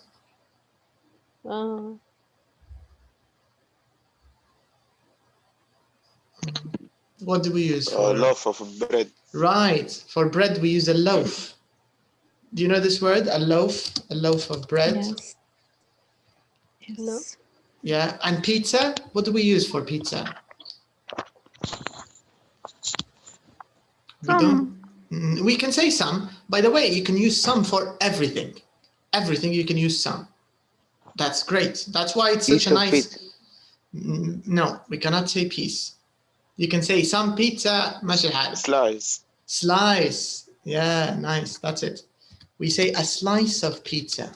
What do we use for? A loaf of bread. Right, for bread we use a loaf. Do you know this word, a loaf of bread? Yes. No. Yeah, and pizza, what do we use for pizza? We don't. We can say some. By the way, you can use some for everything. Everything you can use some. That's great. That's why it's such a nice. No, we cannot say piece. You can say some pizza. ماشي الحال. Slice. Yeah, nice. That's it. We say a slice of pizza.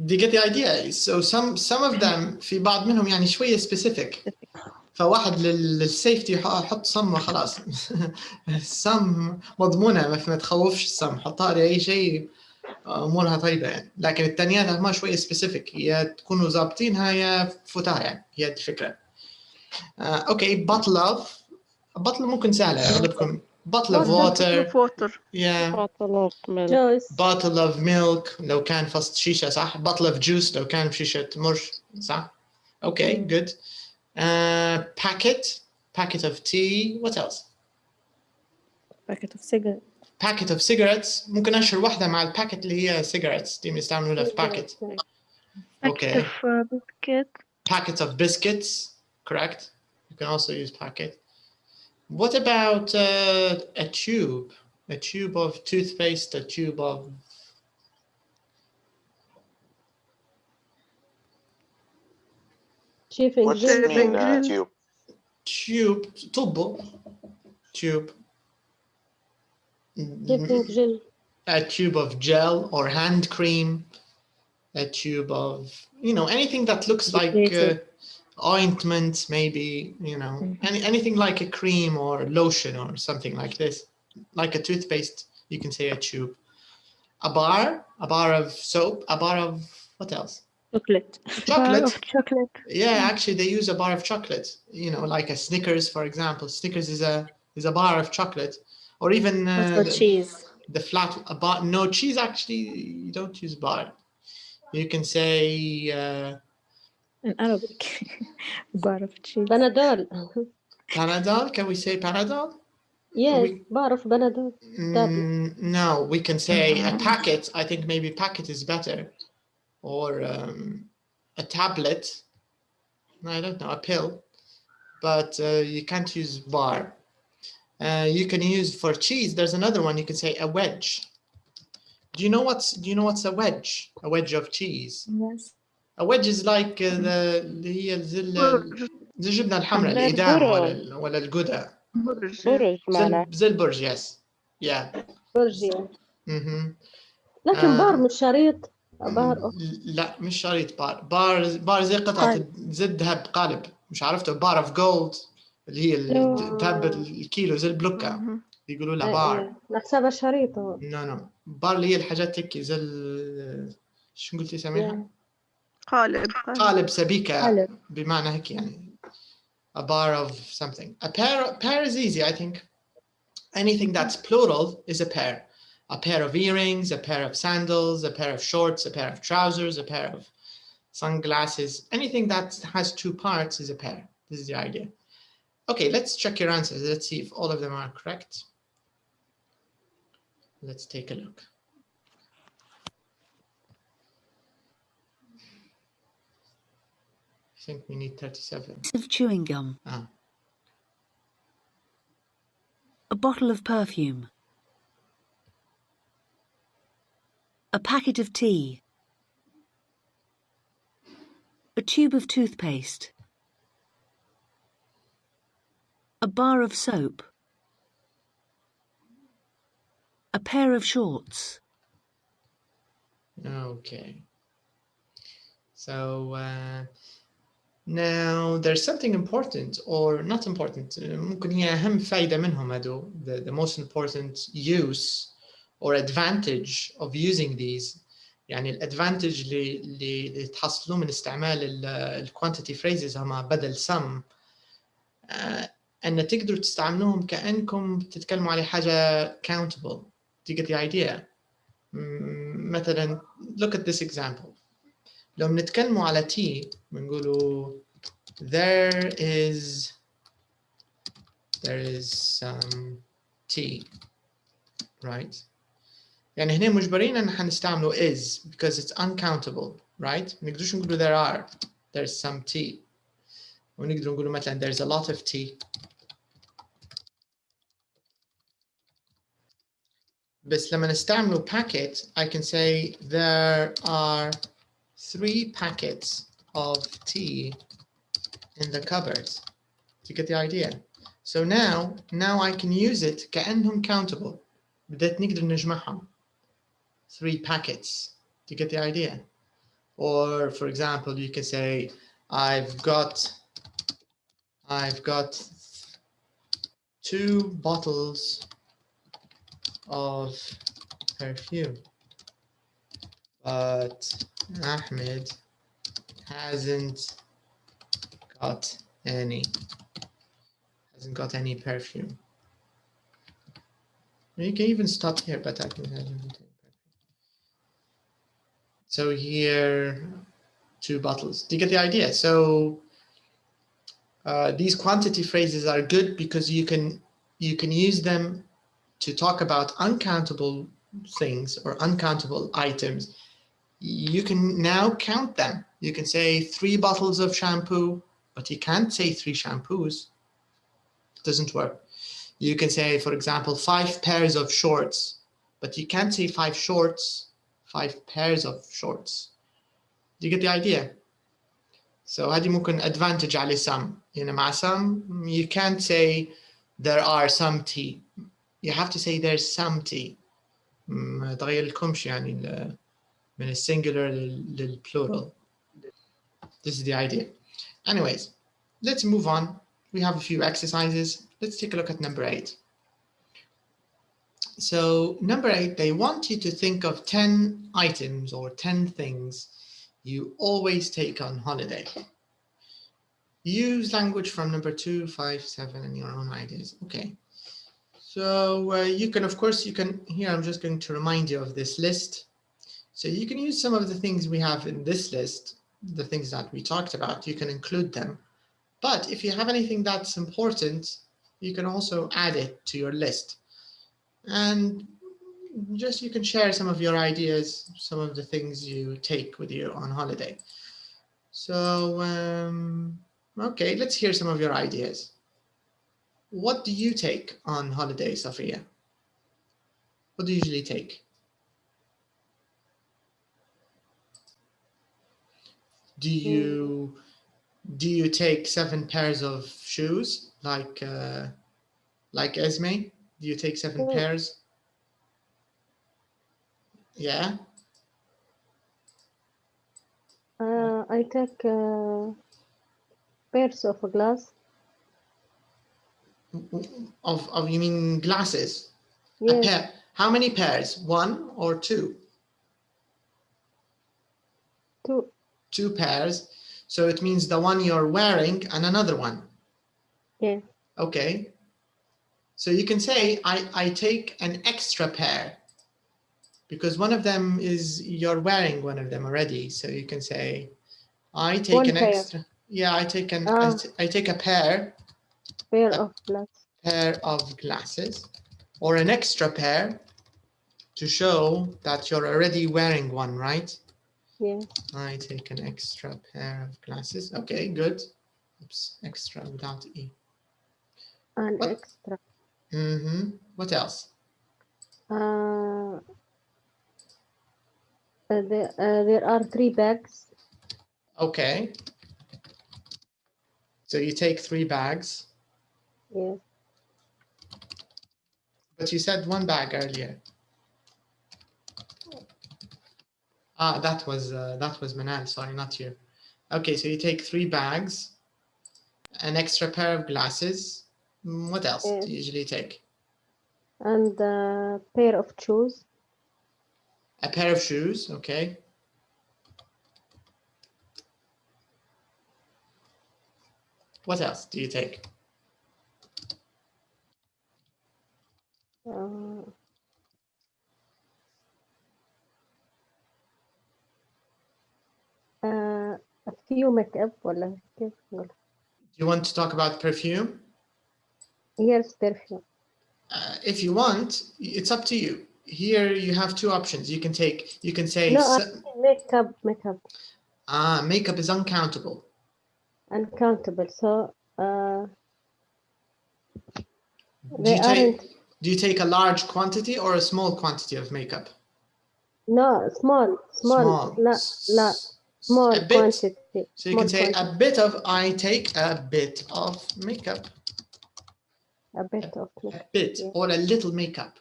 Do you get the idea? So some of them في بعض منهم يعني شوية specific. فواحد للسيفتي حط صم وخلاص. الصم مضمونة ما تخوفش الصم، حطها لأي شيء أمورها طيبة يعني. لكن التانيات ما شوية سبيسيفيك، يا تكونوا ظابطينها يا فوتها يعني، هي الفكرة. أوكي bottle ممكن سهلة أغلبكم. bottle of water. Yeah. bottle of milk لو كان فصل شيشة صح. bottle of juice لو كان شيشة مر صح. Okay, good. packet of tea. What else? packet of cigarettes. ممكن أشهر واحدة مع الباكت اللي هي cigarettes دي بنستعملها في packet. Okay. packet of biscuits. Correct. You can also use packet. What about a tube? A tube of toothpaste. A tube of. What does it mean, tube? Tube. Tubo. Tube. A tube of gel or hand cream. A tube of, anything that looks like ointment, maybe, anything like a cream or lotion or something like this. Like a toothpaste, you can say a tube. A bar of soap, a bar of, what else? Chocolate. Bar of chocolate. Yeah, actually they use a bar of chocolate, like a Snickers, for example. Snickers is a bar of chocolate, or even cheese. The flat bar. No, cheese actually you don't use bar. You can say in Arabic. bar of cheese. Panadol. Can we say Panadol? Yes, bar of Panadol. No, we can say a packet. I think maybe packet is better, or a tablet. I don't know, a pill, but you can't use bar. You can use for cheese. There's another one. You can say a wedge. Do you know what's a wedge? A wedge of cheese. Yes. A wedge is like اللي هي زي الجبنة الحمراء الإدام ولا الجودة. زي البرج. Yes. Yeah. برج. لكن بار مش شريط. بار. لا مش شريط بار زي قطعة زي الذهب قالب. مش عرفته بار of gold اللي هي الذهب الكيلو زي البلوكة يقولوا لها بار. نحسبها شريط. نو بار اللي هي الحاجات هيك زي شو قلتي سميها؟ قالب سبيكة بمعنى هيك يعني. A bar of something. A pair is easy, I think. Anything that's plural is a pair. A pair of earrings, a pair of sandals, a pair of shorts, a pair of trousers, a pair of sunglasses. Anything that has two parts is a pair. This is the idea. Okay, let's check your answers. Let's see if all of them are correct. Let's take a look. I think we need 37. Of chewing gum. A bottle of perfume. A packet of tea. A tube of toothpaste. A bar of soap. A pair of shorts. Okay. So now there's something important or not important. ممكن هي أهم فايدة منهم هادو. The most important use or advantage of using these. يعني الادفانتج اللي تحصلوه من استعمال الكوانتيتي phrases هما بدل some. أن تقدروا تستعملوهم كأنكم تتكلموا على حاجة countable. Do you get the idea? مثلا look at this example. لو بنتكلموا على T بنقولوا there is some T, right? يعني هنا مجبرين ان حنستعملوا is because it's uncountable, right? ما نقدرش نقولوا there's some T. ونقدر نقولوا مثلا there's a lot of T. بس لما نستعملوا packet, I can say there are 3 packets of tea in the cupboard. Do you get the idea? So now I can use it كأنهم countable. بدأت نقدر نجمعهم. 3 packets. Do you get the idea? Or for example, you can say I've got 2 bottles of perfume, but Ahmed hasn't got any perfume. You can even stop here, but Ahmed hasn't got any perfume. So here 2 bottles. Do you get the idea? So these quantity phrases are good because you can use them to talk about uncountable things or uncountable items. You can now count them. You can say 3 bottles of shampoo, but you can't say 3 shampoos. It doesn't work. You can say, for example, 5 pairs of shorts, but you can't say 5 shorts, 5 pairs of shorts. Do you get the idea? So هذه ممكن advantage على some. يعني مع some, you can't say there are some tea. You have to say there's some tea. ما تغيرلكمش يعني من السنجولار للplural. This is the idea. Anyways, let's move on. We have a few exercises. Let's take a look at number 8. So number 8, they want you to think of 10 items or 10 things you always take on holiday. Use language from number 2, 5, 7, and your own ideas. Okay. So you can, of course, here I'm just going to remind you of this list. So you can use some of the things we have in this list, the things that we talked about, you can include them. But if you have anything that's important, you can also add it to your list. And just you can share some of your ideas, some of the things you take with you on holiday. So, okay, let's hear some of your ideas. What do you take on holiday, Safia? What do you usually take? Do you take 7 pairs of shoes like Esme? Do you take 7 pairs? Yeah. I take pairs of glass. Of you mean glasses? Yes. A pair. How many pairs? 1 or 2? 2. 2 pairs. So it means the one you're wearing and another one. Yes. Okay. So you can say I take an extra pair because one of them is you're wearing one of them already. So you can say I take One an pair. extra. Yeah, I take a pair Of glass. Pair of glasses or an extra pair to show that you're already wearing one, right? Yes. I take an extra pair of glasses. Okay, good. Oops, extra without E. An extra. Mm-hmm. What else? There are 3 bags. Okay. So you take 3 bags. Yes. But you said 1 bag earlier. That was Manal. Sorry, not you. Okay, so you take 3 bags, an extra pair of glasses. What else do you usually take? And a pair of shoes. A pair of shoes. Okay. What else do you take? A few makeup ولا كيف نقول؟ Do you want to talk about perfume? Yes, perfume. If you want, it's up to you. Here you have 2 options. You can say No, makeup. makeup is uncountable. Uncountable. So Do you take a large quantity or a small quantity of makeup? No, small. لا small a bit. quantity. So you can say a bit of, I take a bit of makeup. A bit of makeup. A bit, yeah. or a little makeup.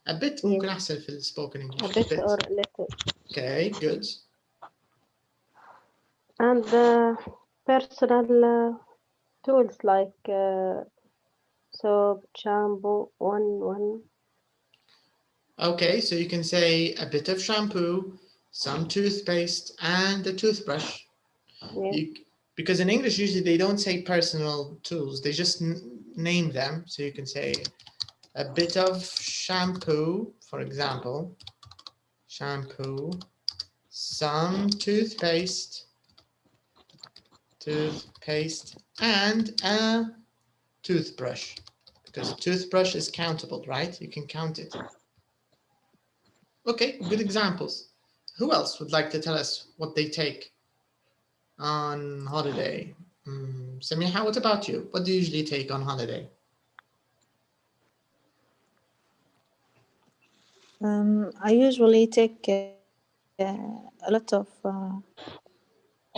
A bit ممكن Yeah. أحسن في spoken English. A bit or a little. Okay, good. And personal tools like soap, shampoo, one. Okay, so you can say a bit of shampoo, some toothpaste, and a toothbrush. Yeah. Because in English, usually they don't say personal tools, they just name them. So you can say a bit of shampoo, for example, shampoo, some toothpaste, and a toothbrush. Because a toothbrush is countable, right? You can count it. Okay, good examples. Who else would like to tell us what they take on holiday? Samiha, what about you? What do you usually take on holiday? I usually take a lot of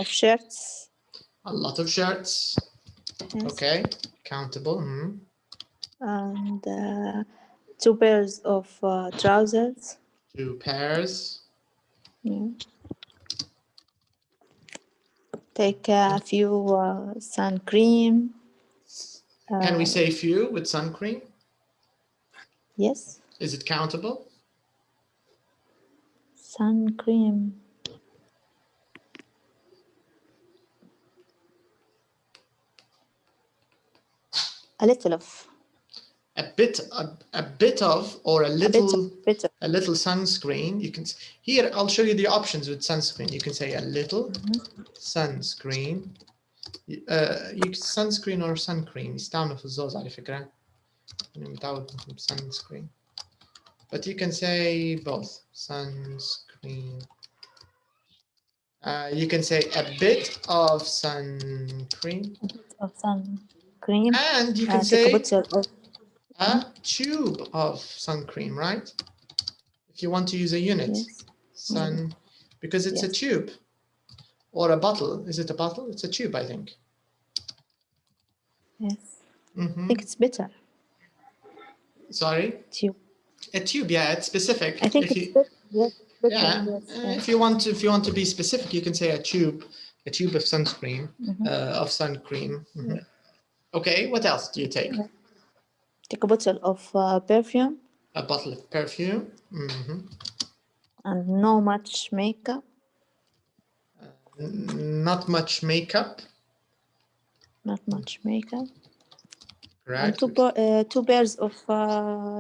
shirts. A lot of shirts. Yes. Okay, countable. And 2 pairs of trousers. 2 pairs. Yeah. Take a few sun cream. Can we say few with sun cream? Yes. Is it countable? Sun cream. A little of. A bit of, or a little sunscreen. You can here. I'll show you the options with sunscreen. You can say a little sunscreen. Sunscreen or sun cream. يستعملوا في الزوز على فكرة. متعود sunscreen. But you can say both. Sunscreen. You can say a bit of sun cream. A bit of sun cream. And you can say a tube of sun cream, right? If you want to use a unit. Yes. Because it's a tube. Or a bottle. Is it a bottle? It's a tube, I think. Yes. I think it's better. Sorry? Tube. A tube, yeah, it's specific. I think it's better. Yes. Yeah. If you want to be specific, you can say a tube of sunscreen, of sun cream. Okay, what else do you take? Take a bottle of perfume. A bottle of perfume. And not much makeup. Not much makeup. Not much makeup. Correct. And 2 pairs of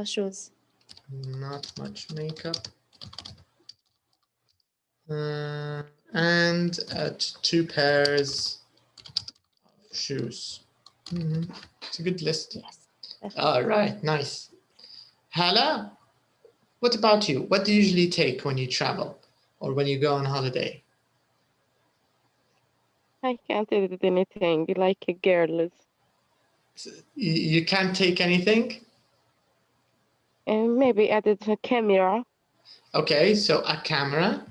shoes. Not much makeup. And 2 pairs of shoes. It's a good list. Yes. All right, nice. Hala, what about you? What do you usually take when you travel or when you go on holiday? I can't edit anything like a girl. You can't take anything? And maybe edit a camera. Okay, so a camera.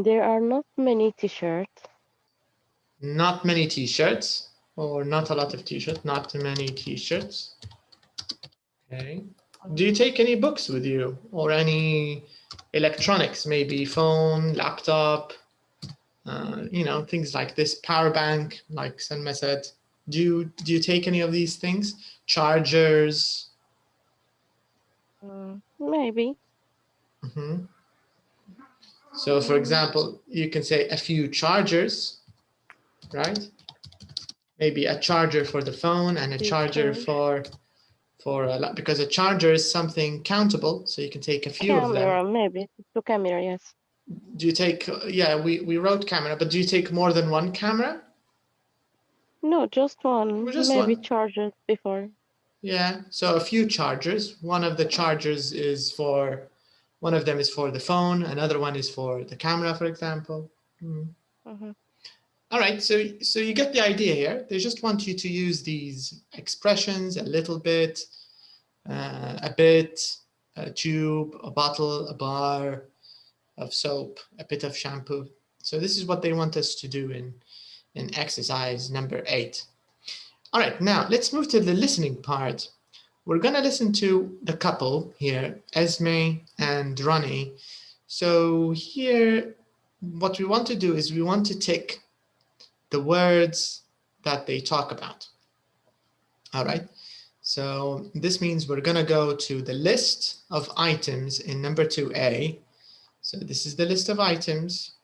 And there are not many t-shirts. Not many t-shirts, or not a lot of t-shirts, not many t-shirts. Okay. Do you take any books with you or any electronics, maybe phone, laptop, you know, things like this, power bank, like Salma said? Do you take any of these things? Chargers? Maybe. Mhm. So for example, you can say a few chargers, right? Maybe a charger for the phone and a charger for because a charger is something countable, so you can take a few of them. Camera, maybe. To camera, yes. Do you take, yeah, we wrote camera, but do you take more than one camera? No, just one. Just maybe one. chargers before. Yeah, so a few chargers. One of the chargers is for, one of them is for the phone, another one is for the camera, for example. All right, so you get the idea here. They just want you to use these expressions a little bit, a bit, a tube, a bottle, a bar of soap, a bit of shampoo. So this is what they want us to do in exercise number 8. All right, now let's move to the listening part. We're gonna listen to the couple here, Esme and Ronnie. So here, what we want to do is we want to take the words that they talk about. All right, so this means we're gonna go to the list of items in number 2A. So this is the list of items.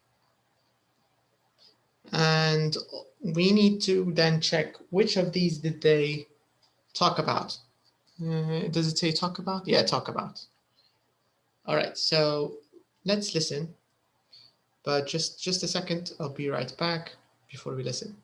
And we need to then check which of these did they talk about. Does it say talk about? Yeah, talk about. All right, so let's listen. But just a second, I'll be right back before we listen.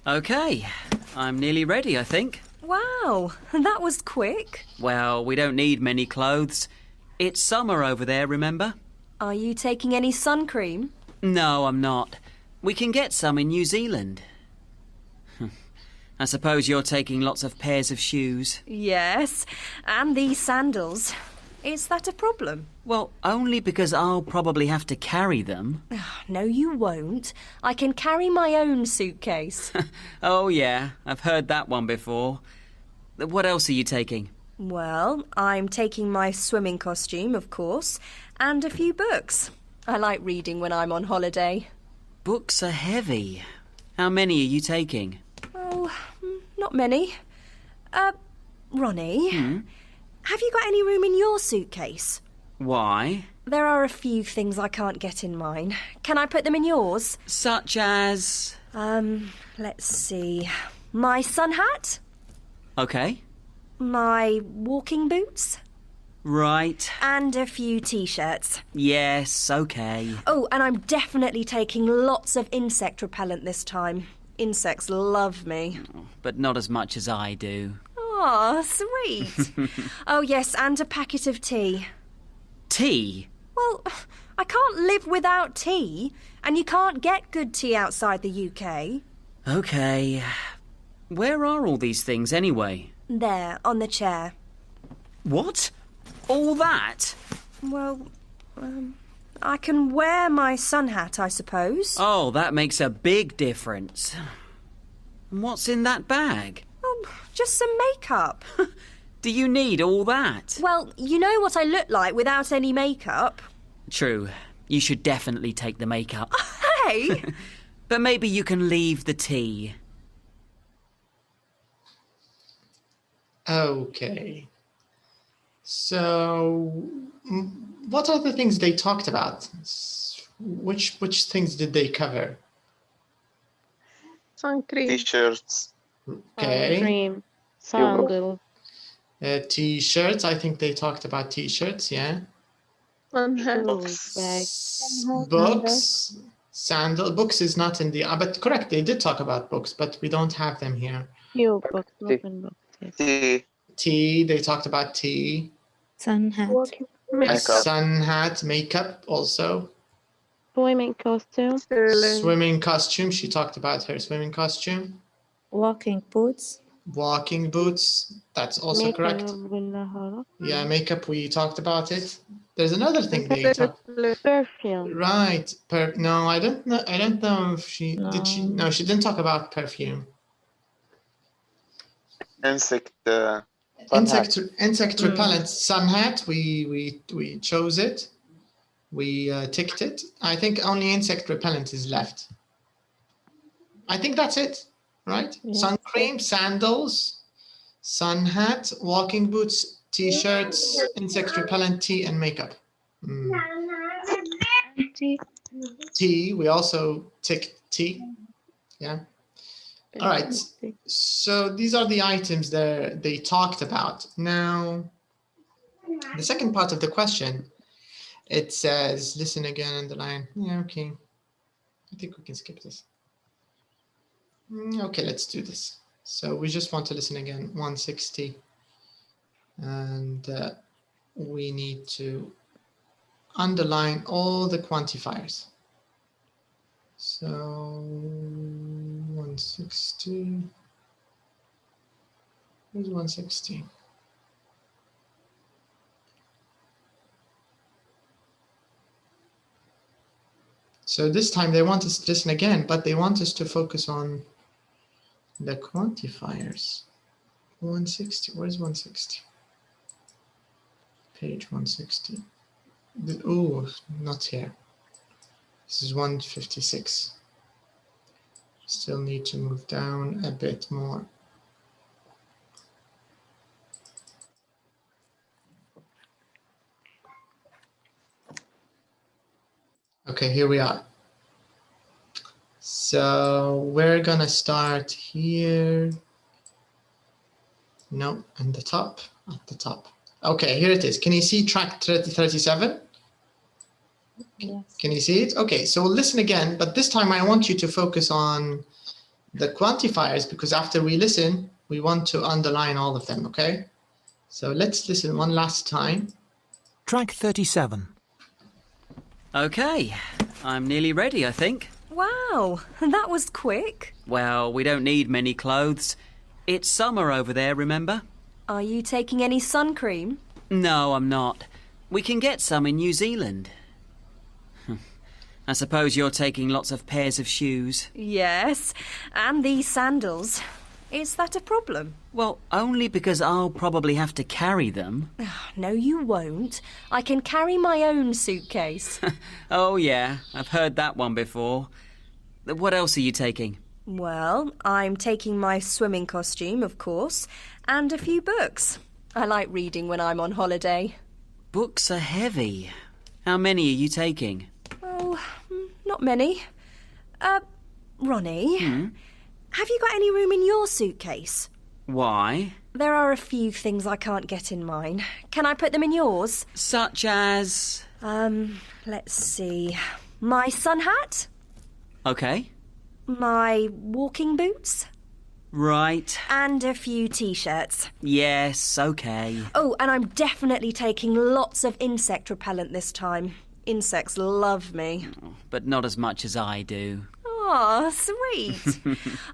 Okay, I'm nearly ready, I think. Wow, that was quick. Well, we don't need many clothes. It's summer over there, remember? Are you taking any sun cream? No, I'm not. We can get some in New Zealand. I suppose you're taking lots of pairs of shoes. Yes, and these sandals. Is that a problem? Well, only because I'll probably have to carry them. No, you won't. I can carry my own suitcase. Oh, yeah, I've heard that one before. What else are you taking? Well, I'm taking my swimming costume, of course, and a few books. I like reading when I'm on holiday. Books are heavy. How many are you taking? Oh, not many. Ronnie, have you got any room in your suitcase? Why? There are a few things I can't get in mine. Can I put them in yours? Such as? Let's see. My sun hat? Okay. My walking boots? Right. And a few t-shirts. Yes, okay. Oh, and I'm definitely taking lots of insect repellent this time. Insects love me. But not as much as I do. Oh, Ah, sweet. Oh, yes, and a packet of tea. Tea? Well, I can't live without tea, and you can't get good tea outside the UK. OK. Where are all these things anyway? There, on the chair. What? All that? Well, I can wear my sun hat, I suppose. Oh, that makes a big difference. What's in that bag? Oh, just some makeup. Do you need all that? Well, you know what I look like without any makeup. True. You should definitely take the makeup. Hey! But maybe you can leave the tea. Okay. So, what are the things they talked about? Which things did they cover? Sun cream. T-shirts. Okay. Cream. Sandal. T-shirts. I think they talked about T-shirts. Yeah. Sun hat. Books. Sandal. Books is not in the. But correct. They did talk about books, but we don't have them here. Few books, not in books. Yes. Tea. Tea. They talked about tea. Sun hat. Makeup. Sun hat. Makeup also. Swimming costume. Swimming costume. She talked about her swimming costume. Walking boots. Walking boots. That's also correct. Makeup. Yeah, makeup. We talked about it. There's another thing they talked. Perfume. Right. No, I don't know. I don't know if she did. She no, she didn't talk about perfume. Insect. Insect repellent. Sun hat. We chose it. We ticked it. I think only insect repellent is left. I think that's it, right? Yes. Sun cream, sandals, sun hat, walking boots, T-shirts, insect repellent, tea, and makeup. Tea. Tea. We also ticked tea. Yeah. All right. So these are the items that they talked about. Now, the second part of the question. It says, listen again on the line. Yeah, okay. I think we can skip this. Okay, let's do this. So we just want to listen again, 160. And we need to underline all the quantifiers. So 160. Where's 160? So this time they want us to listen again, but they want us to focus on the quantifiers. 160, where's 160? Page 160. Oh, not here. This is 156. Still need to move down a bit more. Okay, here we are. So we're gonna start here. No, at the top. Okay, here it is. Can you see track 37? Yes. Can you see it? Okay, so listen again, but this time I want you to focus on the quantifiers because after we listen, we want to underline all of them, okay? So let's listen one last time. Track 37. OK, I'm nearly ready, I think. Wow, that was quick. Well, we don't need many clothes. It's summer over there, remember? Are you taking any sun cream? No, I'm not. We can get some in New Zealand. I suppose you're taking lots of pairs of shoes. Yes, and these sandals. Is that a problem? Well, only because I'll probably have to carry them. No, you won't. I can carry my own suitcase. Oh, yeah, I've heard that one before. What else are you taking? Well, I'm taking my swimming costume, of course, and a few books. I like reading when I'm on holiday. Books are heavy. How many are you taking? Oh, not many. Ronnie, have you got any room in your suitcase? Why? There are a few things I can't get in mine. Can I put them in yours? Such as? Let's see. My sun hat? OK. My walking boots? Right. And a few t-shirts. Yes, okay. Oh, and I'm definitely taking lots of insect repellent this time. Insects love me. But not as much as I do. Oh, sweet.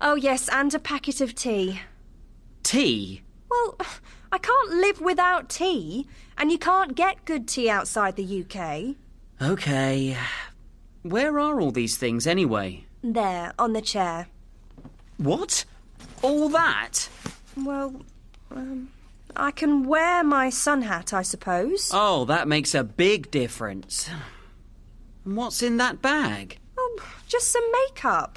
Oh, yes, and a packet of tea. Tea? Well, I can't live without tea, and you can't get good tea outside the UK. Okay. Where are all these things anyway? There, on the chair. What? All that? Well, I can wear my sun hat, I suppose. Oh, that makes a big difference. And what's in that bag? Oh, just some makeup.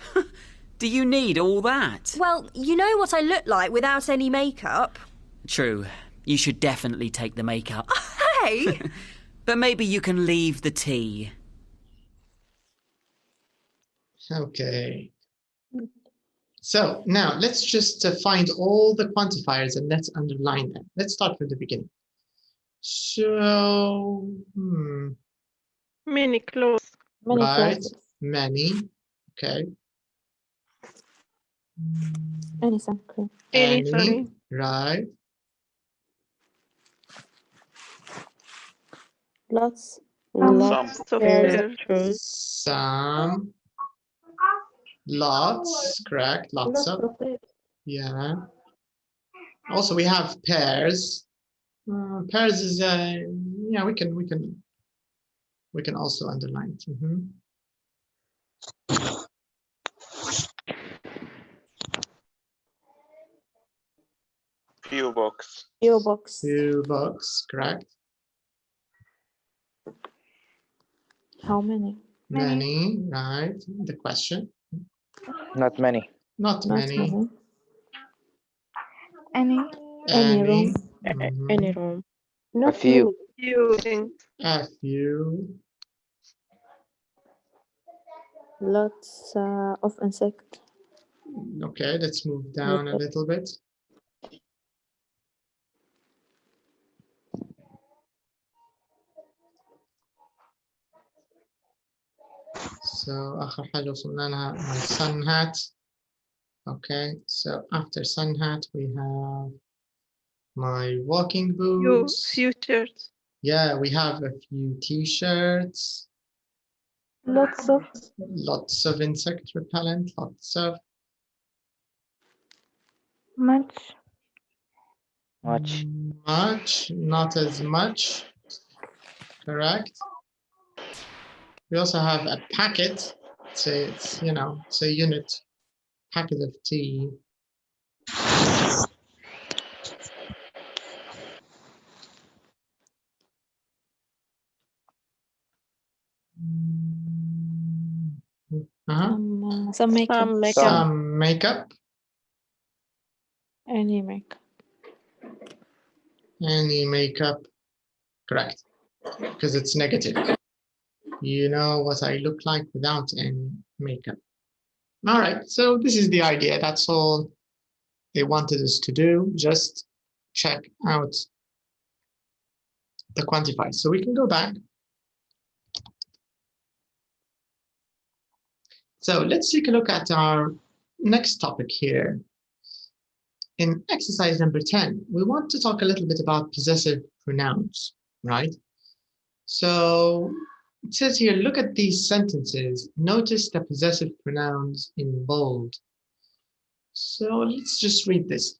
Do you need all that? Well, you know what I look like without any makeup. True. You should definitely take the makeup. Hey! But maybe you can leave the tea. Okay. So now let's just find all the quantifiers and let's underline them. Let's start from the beginning. So, Many clothes. Many right, classes. many, okay. Any sun cream. Any, sorry. right. Lots. Lots of pairs. pairs. Some, lots, correct, lots of, pairs. yeah. Also, we have pairs. Pairs is, yeah, we can also underline it. Few box. Few box. Few books, correct. How many? Many, right. The question. Not many. Not many. Any. Any room. Mhm. room. Not A few. Few things. A few. Lots of insect. Okay, let's move down a little bit. So آخر حاجة وصلنا لها my sun hat. Okay, so after sun hat we have my walking boots. Few shirts. Yeah, we have a few t-shirts. Lots of insect repellent, lots of. Much. Much, not as much. Correct. We also have a packet. So it's, you know, it's a unit. Packet of tea. Some makeup. Some makeup. Any makeup. Any makeup. Correct. Because it's negative. You know what I look like without any makeup. All right, so this is the idea. That's all they wanted us to do. Just check out the quantifiers. So we can go back. So let's take a look at our next topic here. In exercise number 10, we want to talk a little bit about possessive pronouns, right? So it says here, look at these sentences. Notice the possessive pronouns in bold. So let's just read this.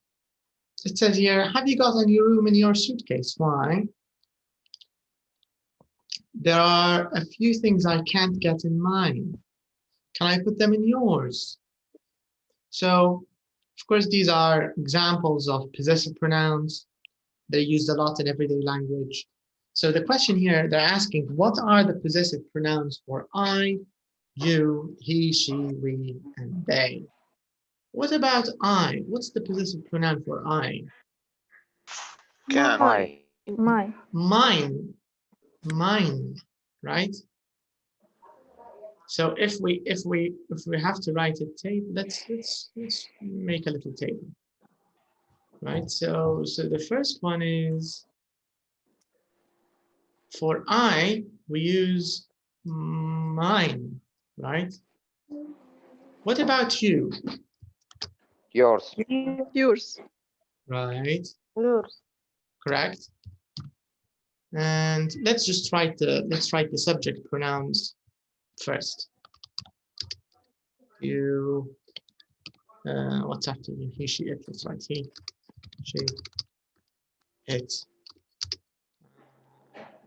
It says here, have you got any room in your suitcase? Why? There are a few things I can't get in mine. Can I put them in yours? So, of course, these are examples of possessive pronouns. They're used a lot in everyday language. So the question here, they're asking, what are the possessive pronouns for I, you, he, she, we, and they? What about I? What's the possessive pronoun for I? Can. Mine. Mine, right? So if we have to write a table, let's make a little table, right? So the first one is for I, we use mine, right? What about you? Yours. Yours. Right. Yours. Correct. And let's write the subject pronouns first. You. What's after you? He, she, it. Let's write he, she, it,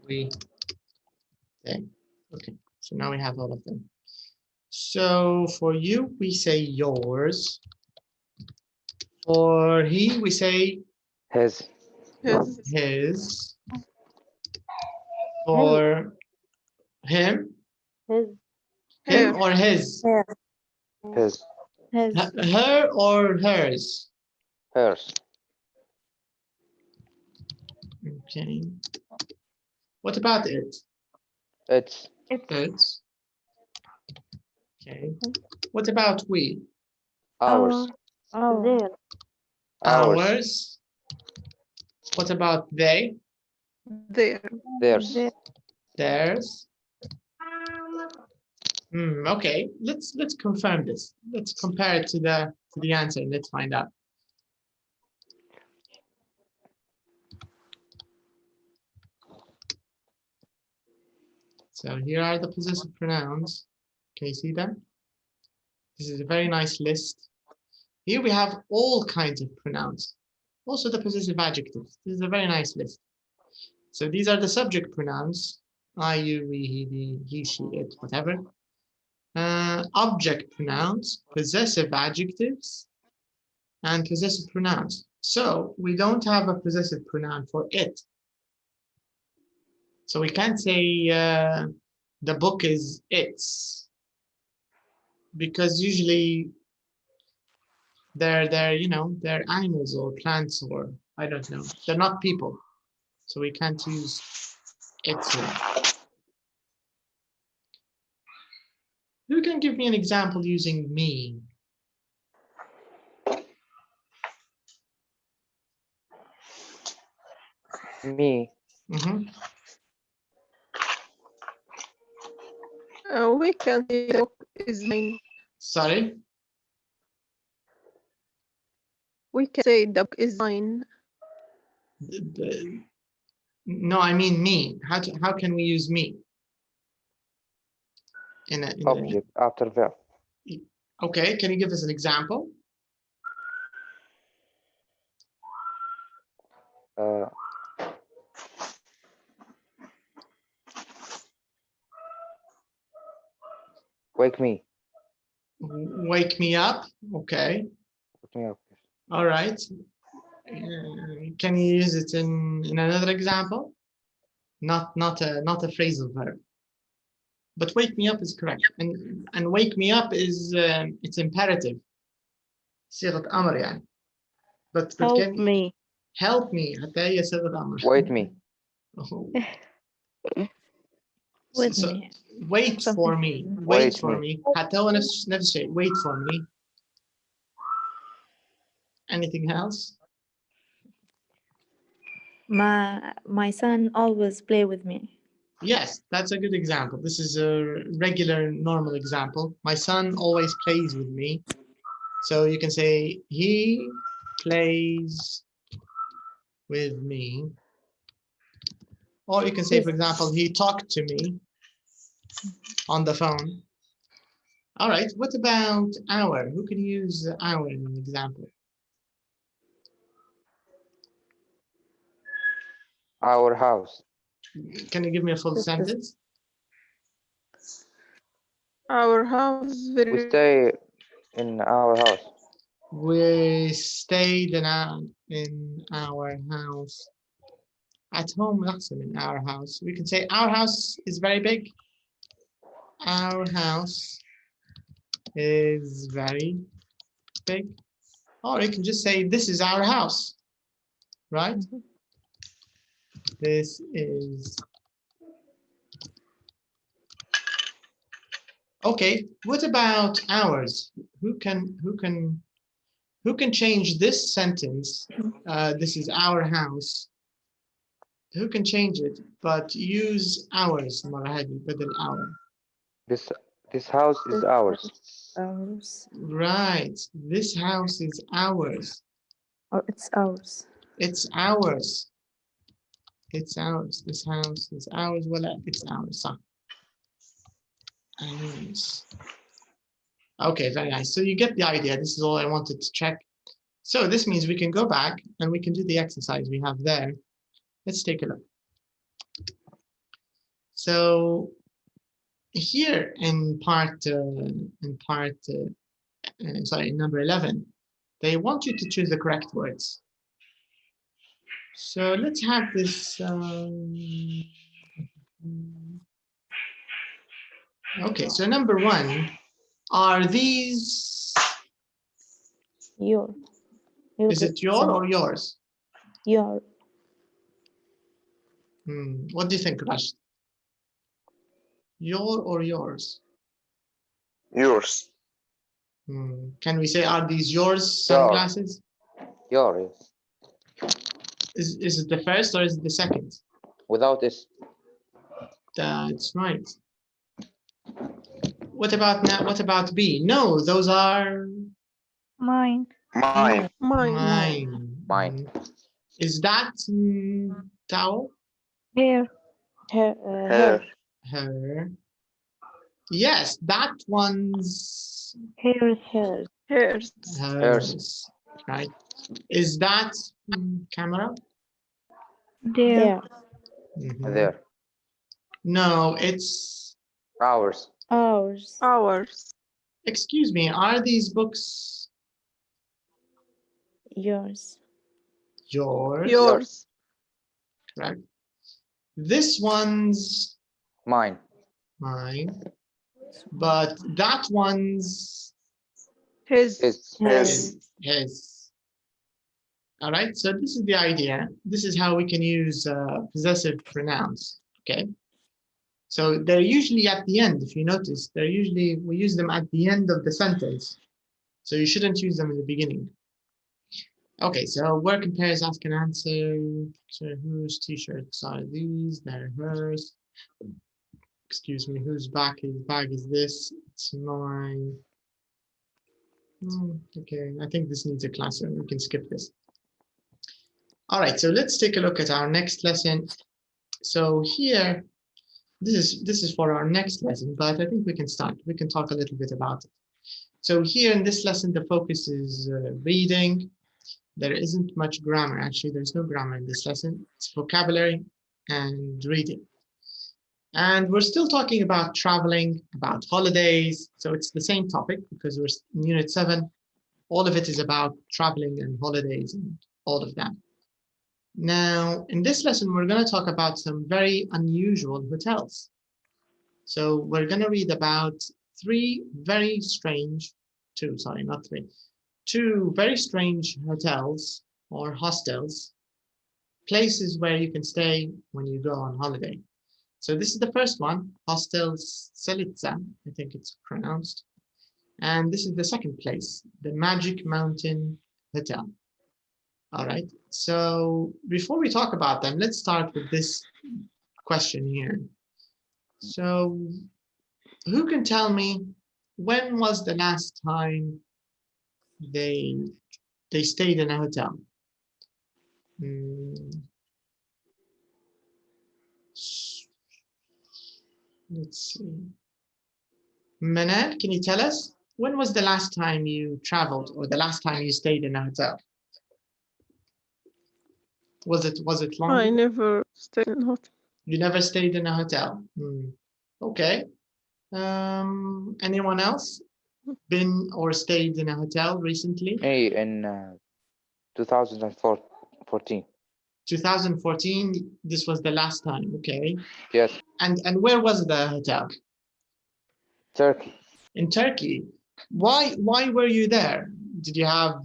we, they. Okay. So now we have all of them. So for you, we say yours. For he, we say His. his. For him, him or his? His. Her or hers? Hers. Okay. What about it? It's. It's. Okay. What about we? Ours. Their. Ours. What about they? There. Theirs. Theirs. Okay. Let's confirm this. Let's compare it to the answer and let's find out. So here are the possessive pronouns. Can you see them? This is a very nice list. Here we have all kinds of pronouns. Also the possessive adjectives. This is a very nice list. So these are the subject pronouns. I, you, we, he, she, it, whatever. Object pronouns, possessive adjectives, and possessive pronouns. So we don't have a possessive pronoun for it. So we can't say the book is its, because usually they're animals or plants or I don't know. They're not people. So we can't use its here. Who can give me an example using me? Me. We can say the book is mine. Sorry? We can say the book is mine. No, I mean me. How can we use me? Object after verb. Okay, can you give us an example? Wake me. Wake me up. Okay. Wake me up. All right. Can you use it in another example? Not a phrasal verb. But wake me up is correct. And wake me up is it's imperative. صيغة أمر يعني. But help me. Help me. حتى هي صيغة أمر. Wait me. With me. Wait for me. Wait for me. حتى هو نفس الشيء. Wait for me. Anything else? My son always play with me. Yes, that's a good example. This is a regular, normal example. My son always plays with me. So you can say, he plays with me. Or you can say, for example, he talked to me on the phone. All right, what about our? Who can use our in an example? Our house. Can you give me a full sentence? Our house. We stay in our house. We stayed in our house. At home, in our house. We can say our house is very big. Our house is very big. Or you can just say this is our house, right? This is. Okay, what about ours? Who can change this sentence? This is our house. Who can change it but use ours? بدل our. This house is ours. Ours. Right. This house is ours. Or it's ours. It's ours. It's ours. This house is ours. Well, it's ours. So. Ours. Okay, very nice. So you get the idea. This is all I wanted to check. So this means we can go back and we can do the exercise we have there. Let's take a look. So here in number 11, they want you to choose the correct words. So let's have this. Okay, so number 1, are these? Your. Is it your or yours? Your. What do you think, Rashid? Your or yours? Yours. Can we say, are these yours sunglasses? Yours. Is it the first or is it the second? Without this. That's right. What about B? No, those are Mine. Mine. mine. Is that towel? Here. Her. Her. Yes, that one's Here. Hers. hers. Right. Is that camera? There. There. No, it's Ours. Ours. Ours. excuse me, are these books Yours. yours? Yours. Correct. This one's Mine. mine, but that one's His. his. All right, so this is the idea. This is how we can use possessive pronouns, okay? So they're usually at the end. If you notice, we use them at the end of the sentence. So you shouldn't use them in the beginning. Okay, so word compares, ask and answer. So whose t-shirts are these? They're hers. Excuse me, whose bag is this? It's mine. Okay, I think this needs a class, so we can skip this. All right, so let's take a look at our next lesson. So here, this is for our next lesson, but I think we can start. We can talk a little bit about it. So here in this lesson, the focus is reading. There isn't much grammar. Actually, there's no grammar in this lesson. It's vocabulary and reading. And we're still talking about traveling, about holidays. So it's the same topic because we're in Unit 7. All of it is about traveling and holidays and all of that. Now, in this lesson, we're going to talk about some very unusual hotels. So we're going to read about two very strange hotels or hostels, places where you can stay when you go on holiday. So this is the first one, Hostel Selitza, I think it's pronounced. And this is the second place, the Magic Mountain Hotel. All right, so before we talk about them, let's start with this question here. So who can tell me when was the last time they stayed in a hotel? Let's see. Manal, can you tell us when was the last time you traveled or the last time you stayed in a hotel? Was it long? I never stayed in a hotel. You never stayed in a hotel. Okay. Anyone else been or stayed in a hotel recently? Hey, in 2014. 2014. This was the last time. Okay. Yes. And where was the hotel? Turkey. In Turkey. Why were you there? Did you have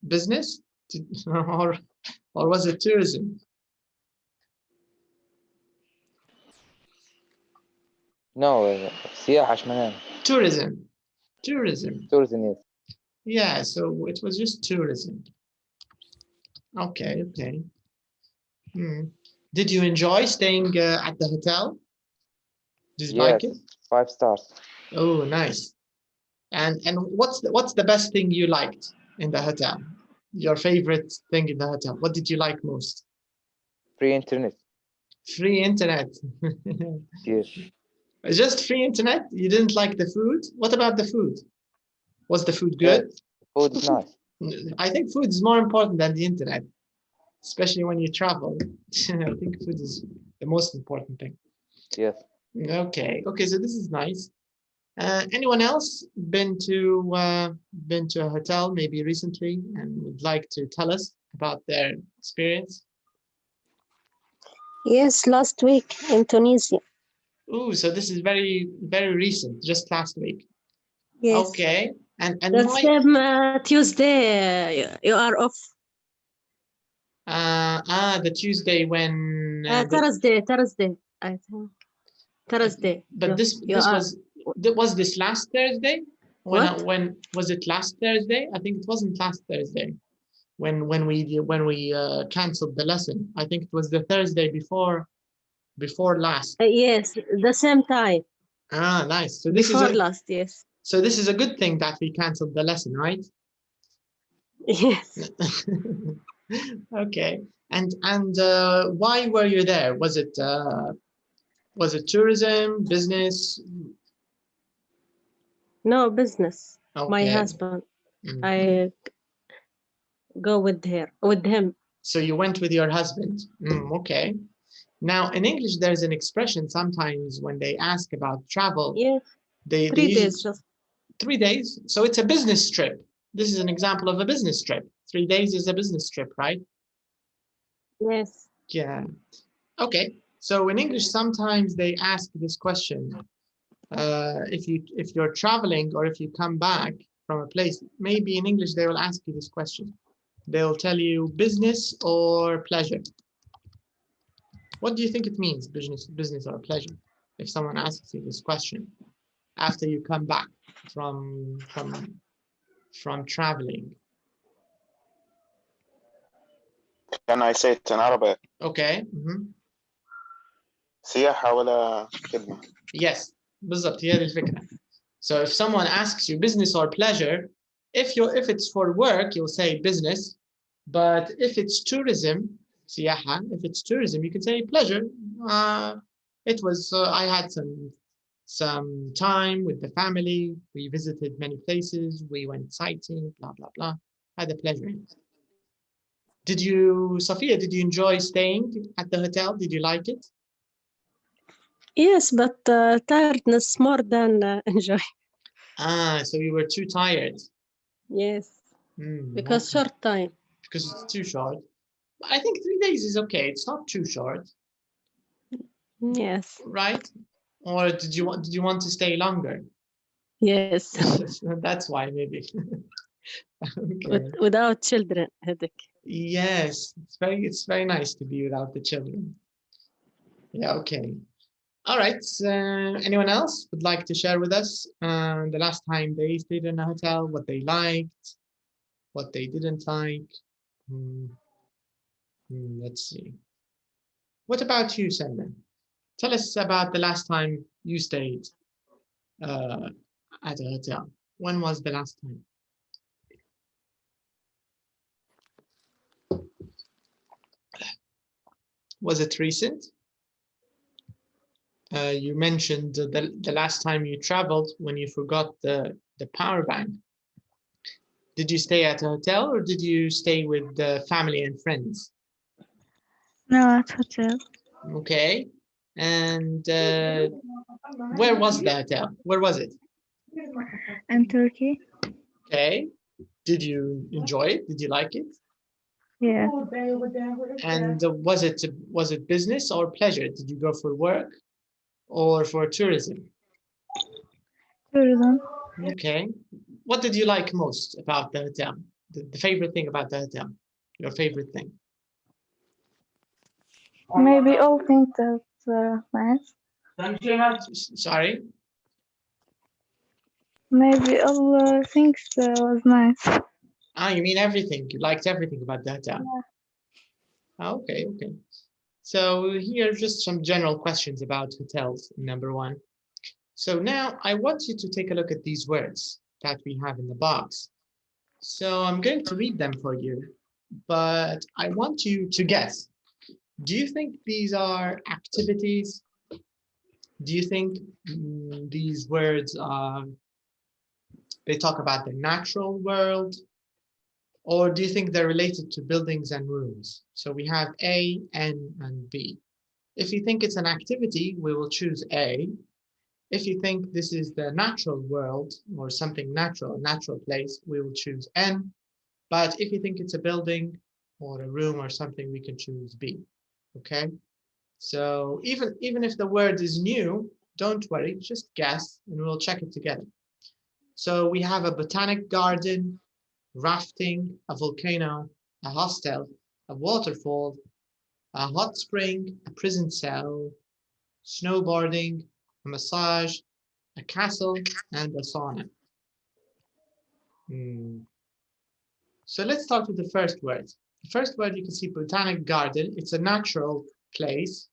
business, or was it tourism? No, سياحة شمال. Tourism. Tourism, yes. Yeah, so it was just tourism. Okay. Did you enjoy staying at the hotel? Did you like it? 5 stars. Oh, nice. And what's the best thing you liked in the hotel? Your favorite thing in the hotel? What did you like most? Free internet. Free internet. Yes. Just free internet? You didn't like the food? What about the food? Was the food good? Food is nice. I think food is more important than the internet, especially when you travel. I think food is the most important thing. Yes. Okay. Okay. So this is nice. Anyone else been to a hotel maybe recently and would like to tell us about their experience? Yes, last week in Tunisia. Ooh, so this is very, very recent, just last week. Yes. Okay. And The why? same Tuesday you are off. The Tuesday when Thursday, I think. Thursday. But this was this last Thursday? When was it last Thursday? I think it wasn't last Thursday when we canceled the lesson. I think it was the Thursday before last. Yes, the same time. Ah, nice. So this Before is last, yes. So this is a good thing that we canceled the lesson, right? Yes. Okay. And why were you there? Was it tourism, business? No, business. Okay. My husband. I go with him. So you went with your husband. Okay. Now in English, there's an expression sometimes when they ask about travel. Yes. They 3 days just. 3 days. So it's a business trip. This is an example of a business trip. 3 days is a business trip, right? Yes. Yeah. Okay. So in English, sometimes they ask this question. If you're traveling or if you come back from a place, maybe in English they will ask you this question. They'll tell you business or pleasure. What do you think it means, business or pleasure? If someone asks you this question after you come back from traveling. Can I say it in Arabic? Okay. سياحة ولا خدمة. Yes. بالضبط هي الفكرة. So if someone asks you business or pleasure, if it's for work, you'll say business. But if it's tourism, سياحة, if it's tourism, you can say pleasure. It was I had some time with the family. We visited many places. We went sightseeing, blah blah blah. Had a pleasure. Did you, Sophia? Did you enjoy staying at the hotel? Did you like it? Yes, but tiredness more than enjoy. So you were too tired. Yes. Because short time. Because it's too short. I think 3 days is okay. It's not too short. Yes. Right? Or did you want to stay longer? Yes. That's why maybe. Okay. Without children, headache. Yes, it's very nice to be without the children. Yeah. Okay. All right. Anyone else would like to share with us the last time they stayed in a hotel, what they liked, what they didn't like? Let's see. What about you, Selma? Tell us about the last time you stayed at a hotel. When was the last time? Was it recent? You mentioned the last time you traveled when you forgot the power bank. Did you stay at a hotel or did you stay with the family and friends? No, at hotel. Okay. And where was the hotel? Where was it? In Turkey. Okay. Did you enjoy it? Did you like it? Yeah. And was it business or pleasure? Did you go for work or for tourism? Tourism. Okay. What did you like most about the hotel? The favorite thing about the hotel? Your favorite thing? Maybe all things that's nice. Sorry? Maybe all things was nice. You mean everything? You liked everything about the hotel? Yeah. Okay, okay. So here are just some general questions about hotels, number one. So now I want you to take a look at these words. that we have in the box. So I'm going to read them for you, but I want you to guess. Do you think these are activities? Do you think these words they talk about the natural world? Or do you think they're related to buildings and rooms? So we have A, N, and B. If you think it's an activity, we will choose A. If you think this is the natural world or something natural, a natural place, we will choose N. But if you think it's a building or a room or something, we can choose B. Okay? So even if the word is new, don't worry, just guess and we'll check it together. So we have a botanic garden, rafting, a volcano, a hostel, a waterfall, a hot spring, a prison cell, snowboarding, a massage, a castle, and a sauna. So let's start with the first word. The first word, you can see botanic garden. It's a natural place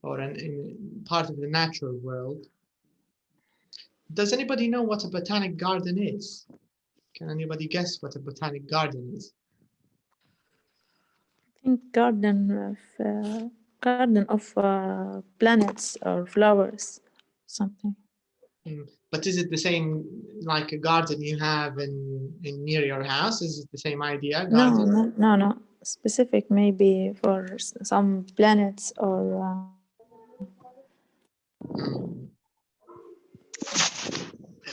or part of the natural world. Does anybody know what a botanic garden is? Can anybody guess what a botanic garden is? I think garden of planets or flowers, something. But is it the same like a garden you have in near your house? Is it the same idea? Garden? No. Specific maybe for some planets or.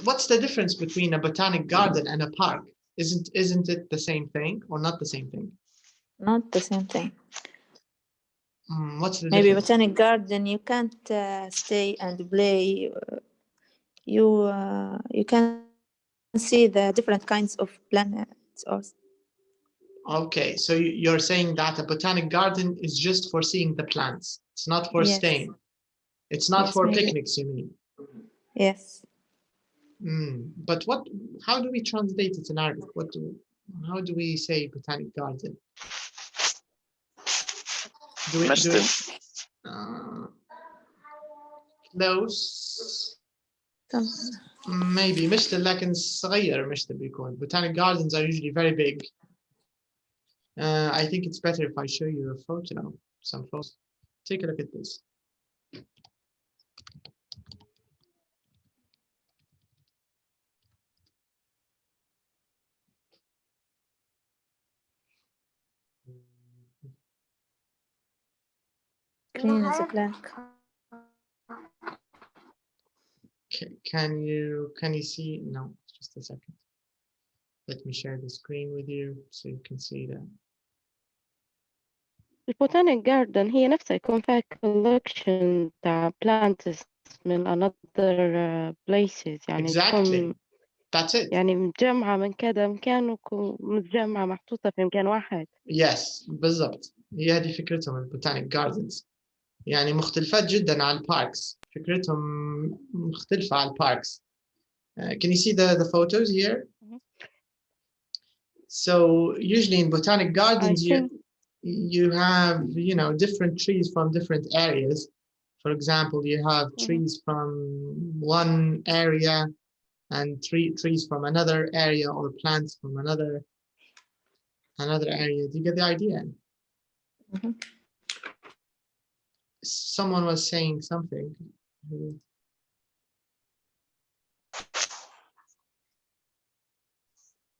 What's the difference between a botanic garden and a park? Isn't it the same thing or not the same thing? Not the same thing. What's the maybe difference? Botanic garden you can't stay and play. You can see the different kinds of planets. Okay, so you're saying that a botanic garden is just for seeing the plants. It's not for staying. It's not for maybe. picnics, you mean? Yes. But how do we translate it in Arabic? How do we say botanic garden? Close. Maybe مشتل لكن صغير مشتل بيكون. Botanic gardens are usually very big. I think it's better if I show you a photo, some photos. Take a look at this. Green is black. Can you see? No, just a second. Let me share the screen with you so you can see that. البوتانيك جاردن هي نفسها يكون فيها collection تاع plants من another places يعني Exactly. That's it. يعني متجمعة من كذا مكان ومتجمعة محطوطة في مكان واحد. Yes, بالضبط. هي هذه فكرتهم البوتانيك جاردنز. يعني مختلفات جدا عن الباركس. فكرتهم مختلفة عن الباركس. Can you see the photos here? So usually in botanic gardens you have different trees from different areas. For example, you have trees from one area and trees from another area or plants from another area. Do you get the idea? Someone was saying something.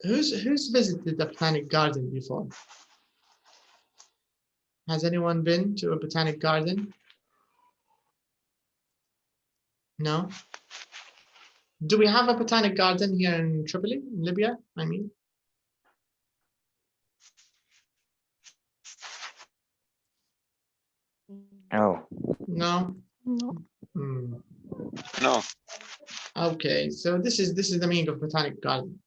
Who's visited the botanic garden before? Has anyone been to a botanic garden? No? Do we have a botanic garden here in Tripoli, in Libya, I mean? No. No? No. Okay, so this is the meaning of botanic garden.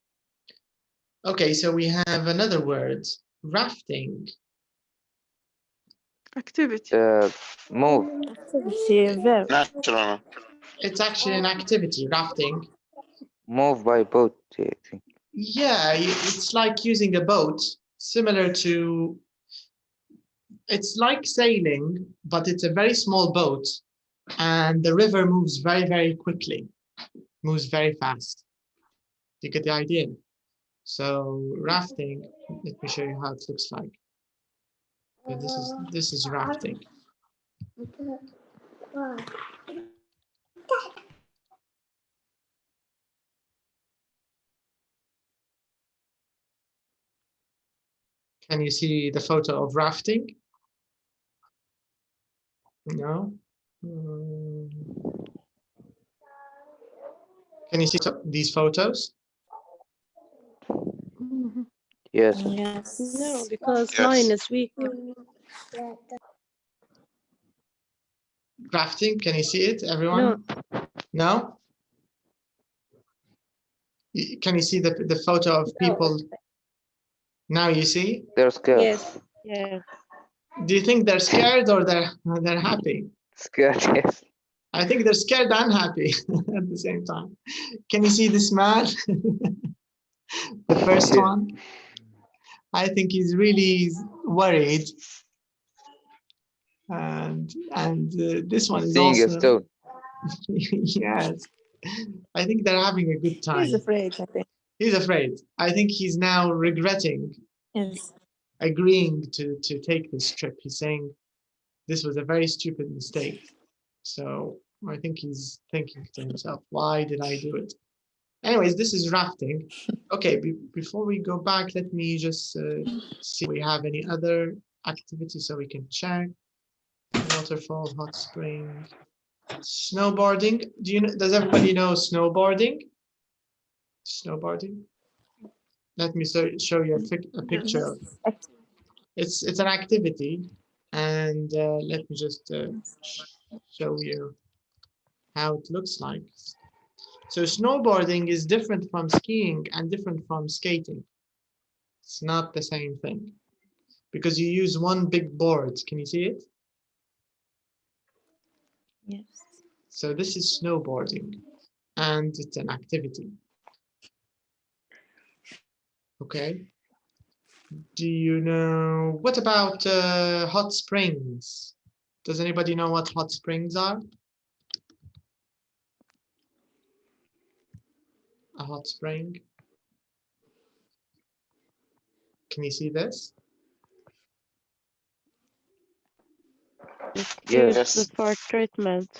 Okay, so we have another word, rafting. Activity. Move. Activity, verb. Natural. It's actually an activity, rafting. Move by boat, I think. Yeah, it's like using a boat, similar to, it's like sailing, but it's a very small boat and the river moves very, very quickly, moves very fast. You get the idea. So rafting, let me show you how it looks like. So this is rafting. Can you see the photo of rafting? No. Can you see these photos? Yes. Yes. No, because Yes. mine is weak. Rafting, can you see it, everyone? No? Can you see the photo of people? Now you see? They're scared. Yes. Yeah. Do you think they're scared or they're happy? Scared, yes. I think they're scared and happy at the same time. Can you see this man? The first Yeah. one? I think he's really worried. And this one is Seeing also... a stone. Yes. I think they're having a good time. He's afraid, I think. He's afraid. I think he's now regretting Yes. agreeing to take this trip. He's saying this was a very stupid mistake. So I think he's thinking to himself, why did I do it? Anyways, this is rafting. Okay, before we go back, let me just see if we have any other activities so we can check. Waterfall, hot spring, snowboarding. Does everybody know snowboarding? Snowboarding. Let me show you a picture. It's an activity, and let me just show you how it looks like. So snowboarding is different from skiing and different from skating. It's not the same thing because you use one big board. Can you see it? Yes. So this is snowboarding, and it's an activity. Okay. Do you know, what about hot springs? Does anybody know what hot springs are? A hot spring. Can you see this? Used Yes. for treatment.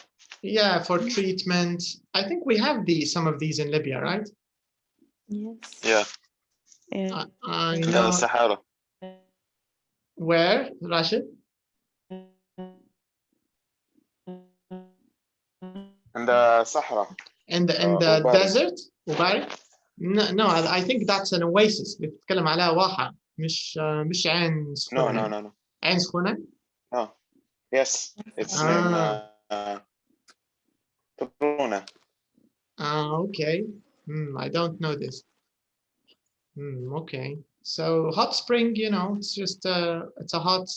Yeah, for treatment. I think we have some of these in Libya, right? Yes. Yeah. Yeah. I In know. the Sahara. Where, Rashid? In the Sahara. In the Ubari. desert? Ubari? No, I think that's an oasis. بتتكلم عليها واحة مش عين No, سخونة. no, no, no. عين سخونة? No. Yes. It's named تابعونا. Okay. I don't know this. Okay. So hot spring, it's just it's a hot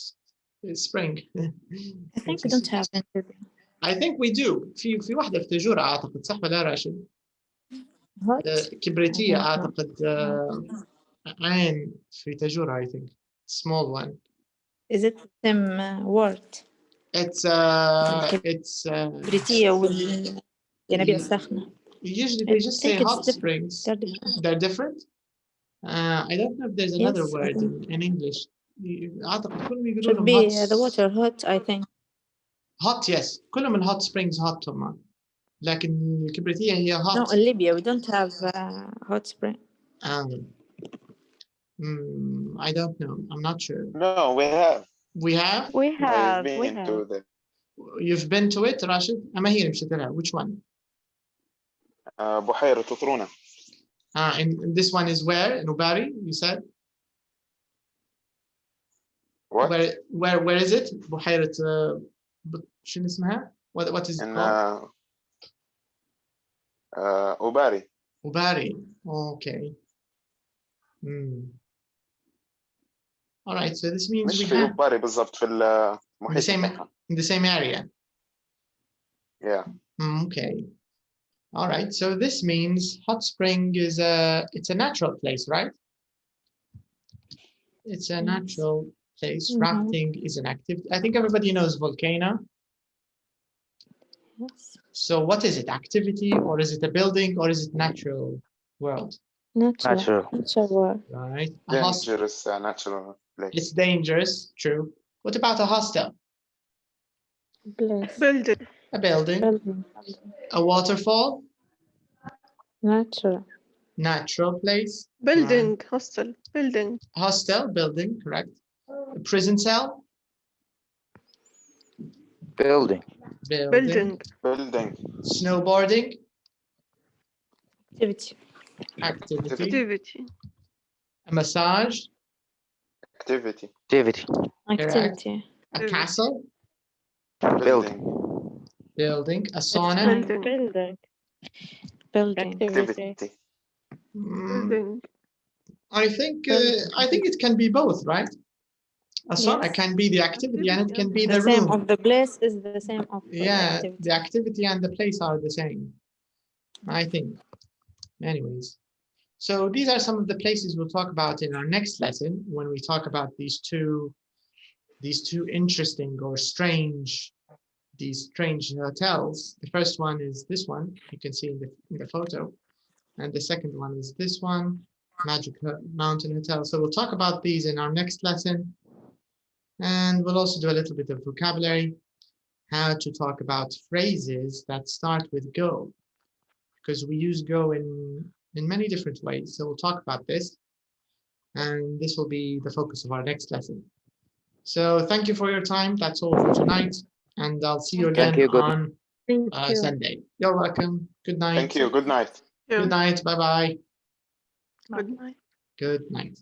spring. I think we don't have interview. I think we do. في واحدة في تجورة أعتقد، صح ولا راشد؟ Hot? كبريتية I don't know. أعتقد عين في تجورة I think. Small one. Is it the same word? It's كبريتية والينابيع الساخنة. usually they just say hot different. springs. They're different. They're different? I don't know if there's another Yes, I word think. in English. أعتقد كلهم يقولون Should لهم be hot. the water hot, I think. Hot, yes. كلهم من hot springs hot هم. لكن الكبريتية هي hot. No, in Libya we don't have hot spring. I don't know. I'm not sure. No, we have. We have? We I've have. been to the You've been to it, Rashid? أما هي مشيت لها. Which one? بحيرة تطرونة. And this one is where? In Ubari, you said? What? Where is it? بحيرة شنو اسمها? What is it called? Ubari. Ubari. Okay. All right. So this means مش we في have Ubari بالضبط في المحيط بتاعها. in the same area. Yeah. Okay. All right. So this means hot spring is it's a natural place, right? It's a natural place. Rafting is an activity. I think everybody knows volcano. Yes. So what is it? Activity, or is it a building, or is it natural world? Natural. Natural. Right. A hostel. Dangerous natural place. It's dangerous. True. What about a hostel? Place. Building. A building. Building. A waterfall. Natural. Natural place. Building. Hostel. Building. Hostel. Building. Correct. A prison cell. Building. Building. Building. Snowboarding. Activity. Activity. Activity. A massage. Activity. Activity. Activity. A castle. Building. Building. A sauna. Building. Building. Building. Activity. Building. I think it can be both, right? A sauna Yes. can be the activity and it can be The the same room. of the place is the same of the Yeah, activity. the activity and the place are the same, I think. Anyways, so these are some of the places we'll talk about in our next lesson when we talk about these two interesting or strange hotels. The first one is this one, you can see in the photo, and the second one is this one, Magic Mountain Hotel. So we'll talk about these in our next lesson, and we'll also do a little bit of vocabulary, how to talk about phrases that start with go, because we use go in many different ways. So we'll talk about this, and this will be the focus of our next lesson. So thank you for your time. That's all for tonight, and I'll see you again on Sunday. You're welcome. Good night. Thank you. Good night. Good night. Bye-bye. Good night. Good night.